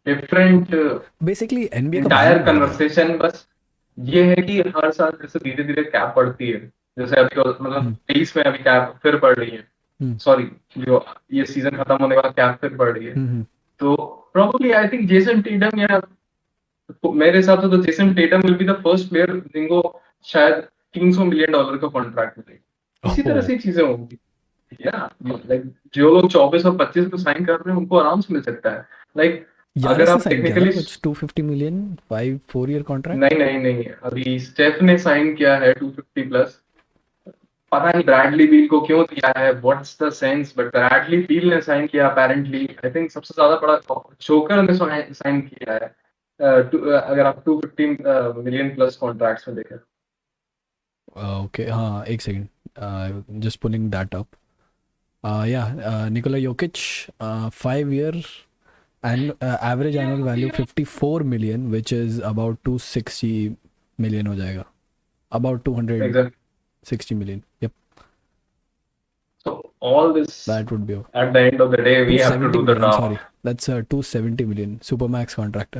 different basically NBA का entire वैल्यू बढ़ गया conversation. बस ये है कि हर साल जैसे धीरे धीरे कैप बढ़ती है. जैसे अभी मतलब 23 में अभी कैप फिर बढ़ रही है. सॉरी, जो ये सीजन खत्म होने के बाद कैप फिर बढ़ रही है. तो probably I think Jason Tetam या मेरे हिसाब से तो Jason Tetam will be the first player जिनको शायद $300 million का कॉन्ट्रैक्ट मिले. इसी तरह से चीजें होंगी. या लाइक जो लोग 24 और 25 में साइन कर रहे हैं उनको आराम से मिल सकता है. लाइक अगर यानिस ने आप साइन किया था टेक्निकली कुछ 250 मिलियन 4 ईयर कॉन्ट्रैक्ट नहीं नहीं नहीं, अभी स्टेफ ने साइन किया है 250 प्लस. पता नहीं ब्रैडली बील को क्यों दिया है, what's the sense, but Bradley बील ने साइन किया अपेरेंटली. आई थिंक सबसे ज्यादा बड़ा जोकर ने साइन किया है. अगर आप 250 मिलियन प्लस कॉन्ट्रैक्ट्स में देखें. ओके हाँ एक second just pulling that up Nikola योकिच 5 year and average annual value 54 million which is about 260 million हो जाएगा about 260 Exactly. million yep So all this, that would be at the end of the day, we have to 270 do the million draft. sorry that's 270 million supermax contract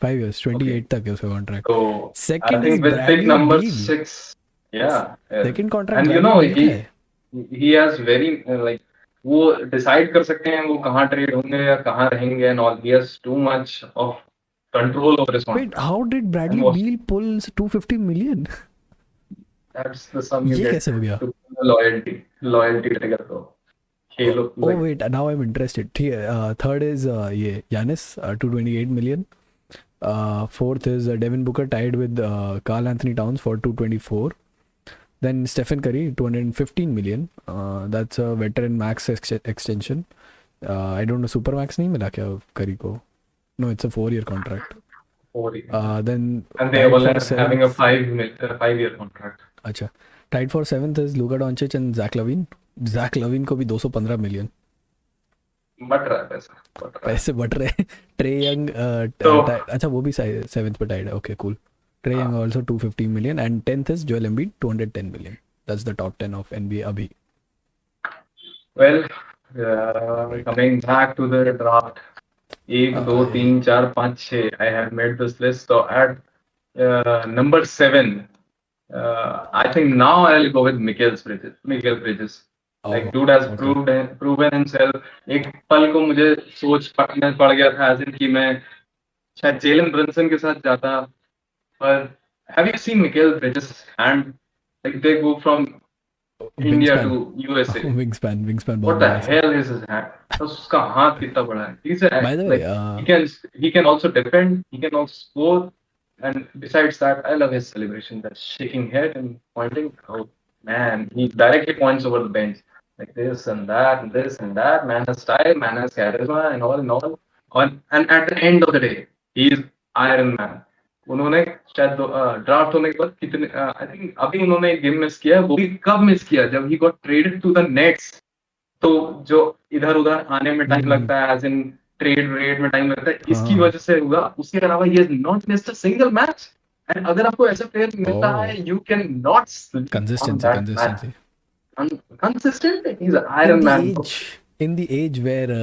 5 years 28 तक है उसका contract So I second is think with pick Bradley number Beal 6, yeah. second contract And you Bradley know, Beal का है he has very like वो decide कर सकते हैं वो कहाँ ट्रेड होंगे या कहाँ रहेंगे and all. He has too much of control over his wait contract. how did And Bradley Beal pull 250 million that's the sum you ये get कैसे हो गया to loyalty trigger को खेलो. oh wait now I'm interested ठीक है third is ये Giannis 228 million fourth is Devin Booker tied with Karl Anthony Towns for 224 then Stephen Curry 215 million that's a veteran max extension I don't know super max नहीं मिला क्या Curry को no it's a 4-year contract 4 years. then And they tied all for are having a seventh 5-year contract. अच्छा tied for 7th is Luka Doncic and Zach Lavine को भी 215 million but रहा है पैसा, बट रहा है. पैसे बढ़ रहे हैं ट्रे यंग तो अच्छा वो भी 7th पे tied है okay cool Trae Young also 250 million and 10th is Joel Embiid 210 million that's the top 10 of NBA abhi well, coming back to the draft, 1 2 3 4 5 6 I have made this list. So at number 7, I think now I'll go with Mikal Bridges. Like dude has proven himself. एक पल को मुझे सोच में पड़ गया था as in कि मैं शायद जेलन ब्रंसन के साथ जाता. But have you seen Mikal Bridges' hand? Like they go from India to USA. wingspan What the hell is his hand? तो उसका हाथ कितना बड़ा है. He's by the way like he can also defend, he can also score, and besides that, I love his celebration. That shaking head and pointing. Oh man, he directly points over the bench like this and that and this and that. Man has style, man has charisma, and all and all. And at the end of the day, he is Iron Man. उन्होंने शायद draft होने के बाद कितने I think अभी उन्होंने एक game miss किया, वो भी कब मिस किया जब he got traded to the Nets. तो जो इधर उधर आने में टाइम लगता है एज इन ट्रेड रेड में टाइम लगता है, इसकी वजह से हुआ. उसके अलावा he has not missed a single match. And अगर आपको ऐसा प्लेयर मिल रहा Oh, है, you can not sleep on consistency, that man. consistency. Consistent, he's an In Iron the Man. age, in the age where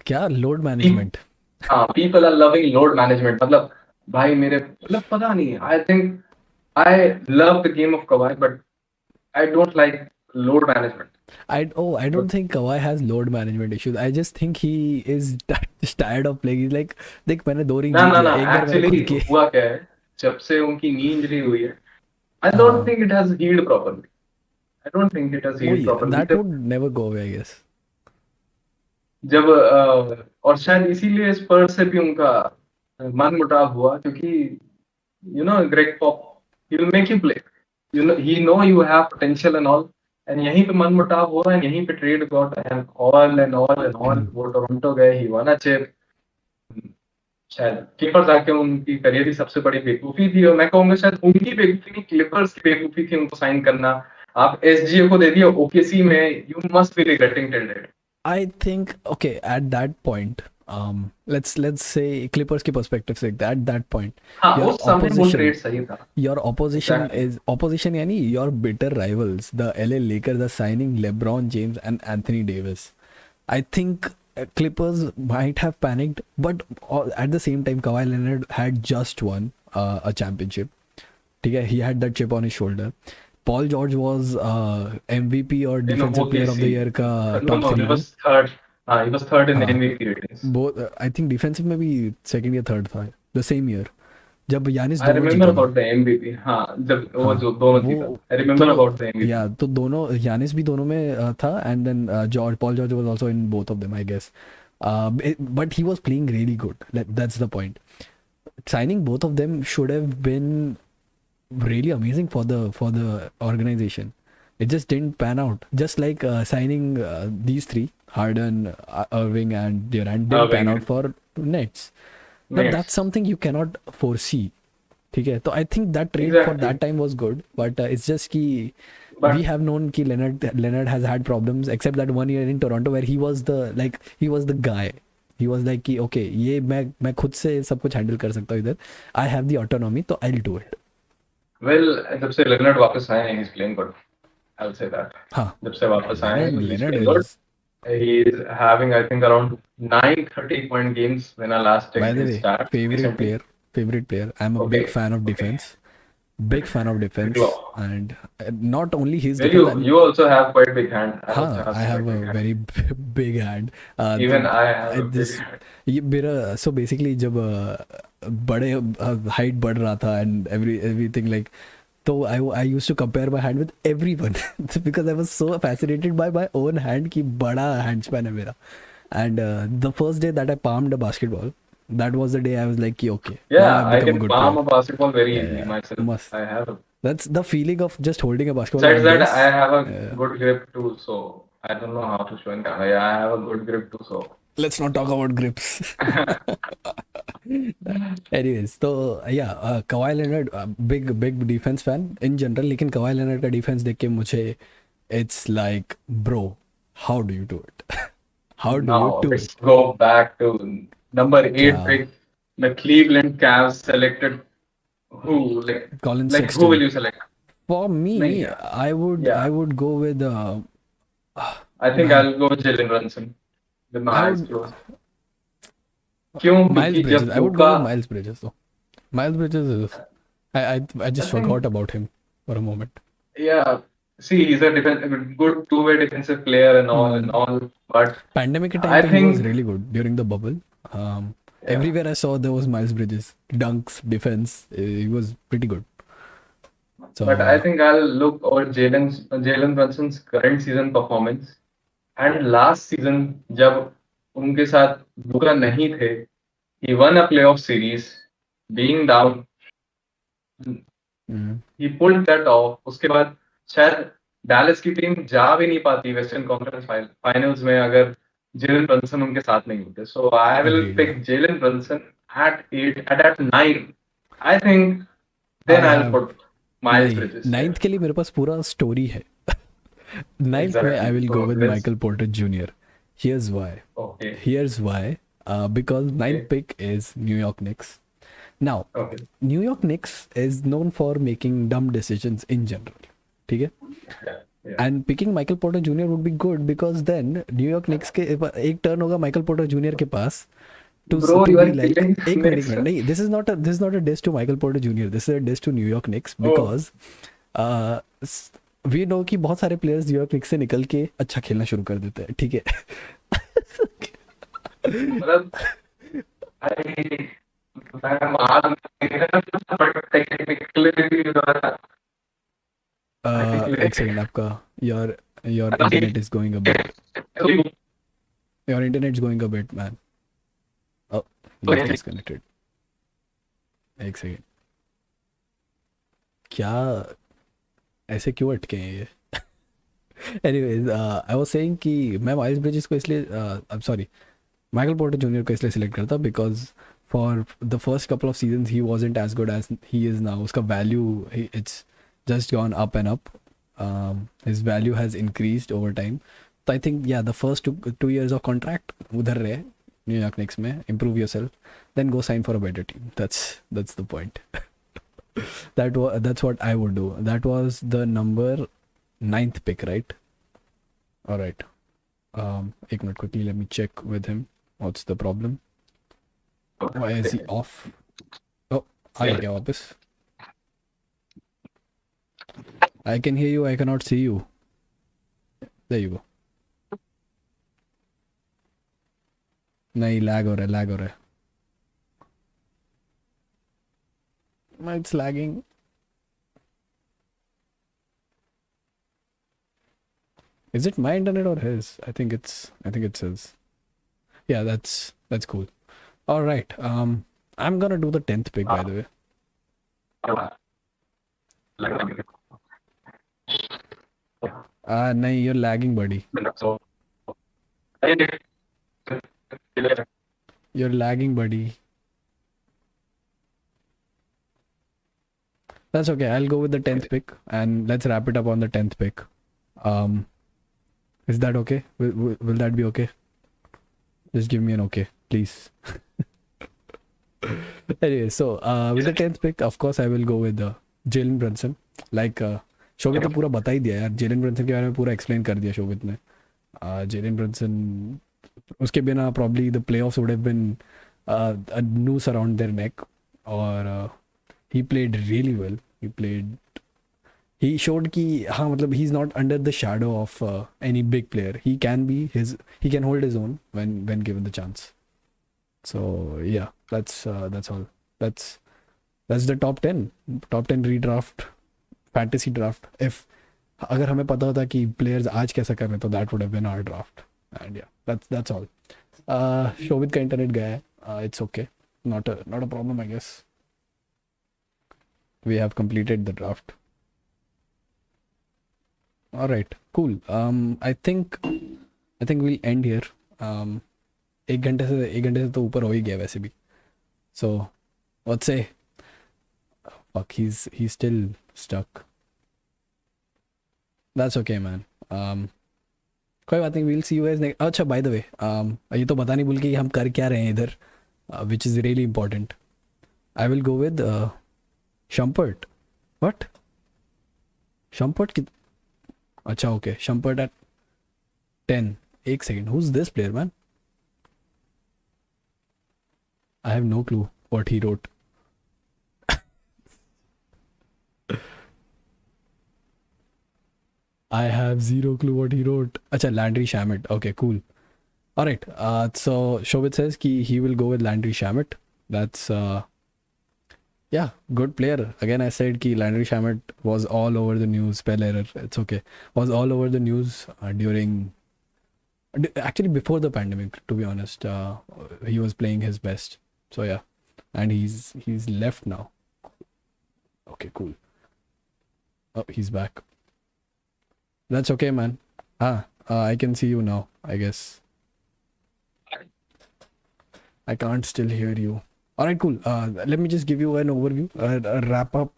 क्या load Pe- management. हाँ, people are loving load management. मतलब भाई मेरे मतलब पता नहीं, I think I love the game of Kawhi, but I don't like load management. I don't But think Kawhi has load management issues. I just think he is just tired of playing. He's like, देख मैंने 2 ring ना जीत ना लिया, ना, एक बार मैंने actually खुद की हुआ क्या है, जब से उनकी नी इंजरी हुई है, I don't हाँ think it has healed properly. I don't think it has वो healed properly. that would never go away, I guess. जब और शायद इसीलिए स्पर्स से भी उनका मन मुटाव हुआ, क्योंकि Gregg Pop, he will make you play, he know you have potential and all, and यहीं पे मन मुटाव हो रहा है, यहीं पे trade got and all and all and all, वो टोरंटो गए, ही वन अ चिप। शायद क्लिपर्स आके उनकी करियर की सबसे बड़ी बेवकूफी थी, और मैं कहूंगा शायद उनकी बेवकूफी नहीं, क्लिपर्स की बेवकूफी थी उनको साइन करना। आप एसजीए को दे दिया ओकेसी में, you must be regretting till date. I think okay at that point, let's say Clippers की perspective से at that point, हाँ, your उस समय वो opposition ट्रेड सही था। your opposition exactly. is opposition यानी your bitter rivals, the LA Lakers are signing LeBron James and Anthony Davis. I think Clippers might have panicked, but at the same time, Kawhi Leonard had just won a championship. ठीक है, he had that chip on his shoulder. Paul George was MVP और इन Defensive Player of the OKC, Year का no top no, ही 3 में. Was third. हाँ, he was third in हाँ, MVP ratings. both I think defensive में भी second या third था the same year जब यानिस आई दोनों रिमेम्बर जीता था. अबाउट द एमवीपी, हाँ, जब वो जो हाँ दोनों जीता वो था, आई रिमेम्बर तो अबाउट द एमवीपी। या तो दोनों यानिस भी दोनों में था and then George Paul George was also in both of them I guess. But he was playing really good. That's the point. Signing both of them should have been really amazing for the organization. It just didn't pan out. Just like signing these three, Harden, Irving, and Durant didn't pan out for Nets. Now nets, that's something you cannot foresee. ठीक है, तो I think that trade for exactly. That time was good but it's just कि we but have known कि Leonard has had problems except that 1 year in Toronto where he was the guy. He was like कि okay ये मैं खुद से सब कुछ handle कर सकता हूँ इधर. I have the autonomy तो I'll do it. वेल, जब से लेनर्ड वापस आए हैं, he is playing good, I will say that. हाँ, जब से वापस आए हैं, he is Leonard playing good. is He is having, I think, around 9 30 point games when I last by checked the his way stats recently. favorite player. I'm a Okay, big fan of okay. defense. Big fan of defense You, and not only his well, defense you and you also have quite big hand. I also हाँ have I have quite a big hand. very big hand. Even I have a big this hand. ये मेरा so basically जब बड़े height बढ़ रहा था and everything like तो I used to compare my hand with everyone because I was so fascinated by my own hand कि बड़ा hand span है मेरा. And the first day that I palmed a basketball, that was the day I was like कि okay now Yeah, I've I become a can good palm player. a basketball very Yeah, easily yeah, myself. must. I have. That's the feeling of just holding a basketball Besides like that, this. I have a Yeah. good grip too. So I don't know how to show in camera. Yeah, I have a good grip too. So Let's not talk about grips. Anyways, तो yeah, Kawhi Leonard big defense fan in general, लेकिन Kawhi Leonard का defense देख के मुझे it's like bro, how do you do it? How do you now do let's it? go back to number क्या 8 pick. The Cleveland Cavs selected who? Colin Like who will Sexton? you select? For नहीं me, यार, I yeah, would go with I think man. I'll go with Jalen Brunson with my I eyes would closed. क्यों? Miles क्योंकि Bridges. जब I would go Luka, with Miles Bridges though. Miles Bridges is I I just think, forgot about him for a moment. yeah, see, he's a good two-way defensive player and Hmm. all, but Pandemic के time I पे he was think, really good during the bubble. yeah, Everywhere I saw there was Miles Bridges, dunks, defense. He was pretty good. but I So think I'll look over Jalen Brunson's current season performance and last season जब उनके साथ लूका नहीं थे, he won a playoff series, being down, mm, he pulled that off. उसके बाद शायद Dallas की team जा भी नहीं पाती वेस्टर्न कॉन्फ्रेंस फाइनल्स में अगर जेलन ब्रंसन उनके साथ नहीं होते. So I will agreed. Yeah. Pick Jalen Brunson at 9. I think I then I'll have put Miles नहीं Bridges there. ninth के लिए मेरे पास पूरा story है. Ninth में I Exactly. will go So with let's, Michael Porter Jr. Here's why. okay. Here's why. Because ninth Okay. pick is New York Knicks. Now, Okay. New York Knicks is known for making dumb decisions in general. ठीक है? Yeah. Yeah. And picking Michael Porter Jr. would be good because then New York Knicks के एक turn होगा Michael Porter Jr. के पास Bro, to you are be like killing एक Knicks. Minute नहीं, this is not a diss to Michael Porter Jr. This is a diss to New York Knicks Oh, because we know कि बहुत सारे players New York Knicks से निकल के अच्छा खेलना शुरू कर देते हैं, ठीक है? मतलब मैं मान बट टेक्निकली एक सेकंड, आपका your internet is going a bit, your internet is going a bit man. Oh, he's disconnected. एक सेकंड, क्या ऐसे क्यों अटके हैं ये? एनीवेज, आई वाज सेइंग कि मैं माइल्स ब्रिजेस को इसलिए I am sorry Michael Porter Junior को इसलिए सिलेक्ट करता because for the first couple of season he wasn't as good as he is now. उसका value it's just gone up and up. His value has increased over time. तो I think yeah the first 2 years of contract उधर रहे New York Knicks में. Improve yourself, then go sign for a better team. That's the point. That's what I would do. That was the number 9th pick, right? All right. एक minute, quickly let me check with him. What's the problem? Why is he off? Oh, आ गया वापस. I can hear you, I cannot see you. There you go. नहीं, lag हो रहा है. It's lagging. Is it my internet or his? I think it's his. Yeah, that's cool. All right. I'm gonna do the 10th pick, by the way. No, you're lagging, buddy. You're lagging, buddy. That's okay. I'll go with the 10th pick, and let's wrap it up on the 10th pick. Is that okay? Will that be okay? Just give me an okay, please. Anyway, so with the 10th pick, of course, I will go with Jalen Brunson. Like शोभित ने पूरा बता ही दिया यार. जेलन Brunson के बारे में पूरा explain कर दिया शोभित ने. जेलन ब्रंसन, उसके बिना probably the playoffs would have been a noose around their neck. और he played really well. He showed कि हाँ मतलब he's not under the shadow of any big player. He can hold his own when given the chance. So yeah, that's all. That's the top 10 redraft fantasy draft. If अगर हमें पता होता कि players आज कैसा कर रहे हैं तो that would have been our draft. And yeah, that's all. शोभित का इंटरनेट गया है. It's okay. Not a problem, I guess. We have completed the draft. All right, cool. I think we'll end here. एक घंटे से तो ऊपर हो ही गया वैसे भी. So let's say, fuck, he's still stuck. That's okay, man. कोई बात नहीं. We'll see you guys next. अच्छा, by the way, ये तो बता नहीं भूल के हम कर क्या रहे हैं इधर, which is really important. I will go with Shumpert. What? Shumpert की, अच्छा okay. Shumpert at 10. एक second. Who's this player, man? I have no clue what he wrote. I have zero clue what he wrote. Acha, Landry Shamet. Okay, cool. All right. So Shobit says he will go with Landry Shamet. That's yeah, good player. Again, I said कि Landry Shamet was all over the news. Spell error. It's okay. Was all over the news actually before the pandemic. To be honest, he was playing his best. So yeah, and he's left now. Okay, cool. Oh, he's back. That's okay, man. I can see you now, I guess. I can't still hear you. All right, cool. Let me just give you an overview, a wrap up.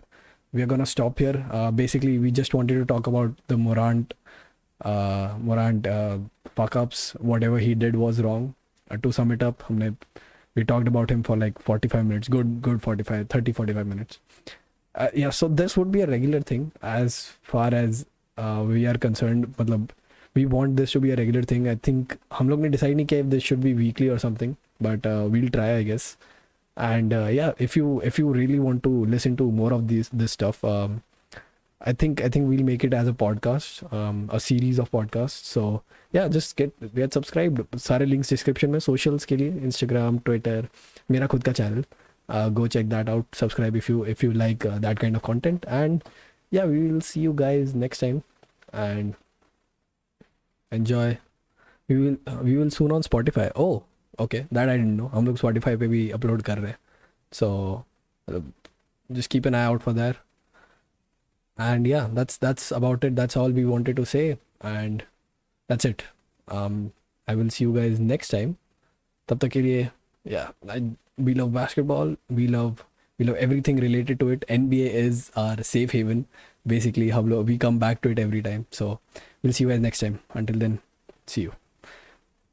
We are gonna stop here. Basically, we just wanted to talk about the Morant fuck ups. Whatever he did was wrong. To sum it up, हमने We talked about him for like 45 minutes, good 45, 30, 45 minutes. Yeah, so this would be a regular thing as far as we are concerned. मतलब, we want this to be a regular thing. I think हम लोग ने decide नहीं किया if this should be weekly or something, but we'll try, I guess. And yeah, if you really want to listen to more of this stuff, I think we'll make it as a podcast, a series of podcasts. So yeah, just get subscribed. सारे links description में, socials के लिए Instagram, Twitter, मेरा खुद का channel. Go check that out. Subscribe if you like that kind of content. And yeah, we will see you guys next time. And enjoy. We will soon on Spotify. Oh, okay, that I didn't know. हम लोग Spotify पे भी upload कर रहे हैं. So just keep an eye out for that. And yeah, that's about it. That's all we wanted to say. And that's it. I will see you guys next time. तब तक के लिए, yeah, we love basketball. We love everything related to it. NBA is our safe haven. Basically, we come back to it every time. So we'll see you guys next time. Until then, see you.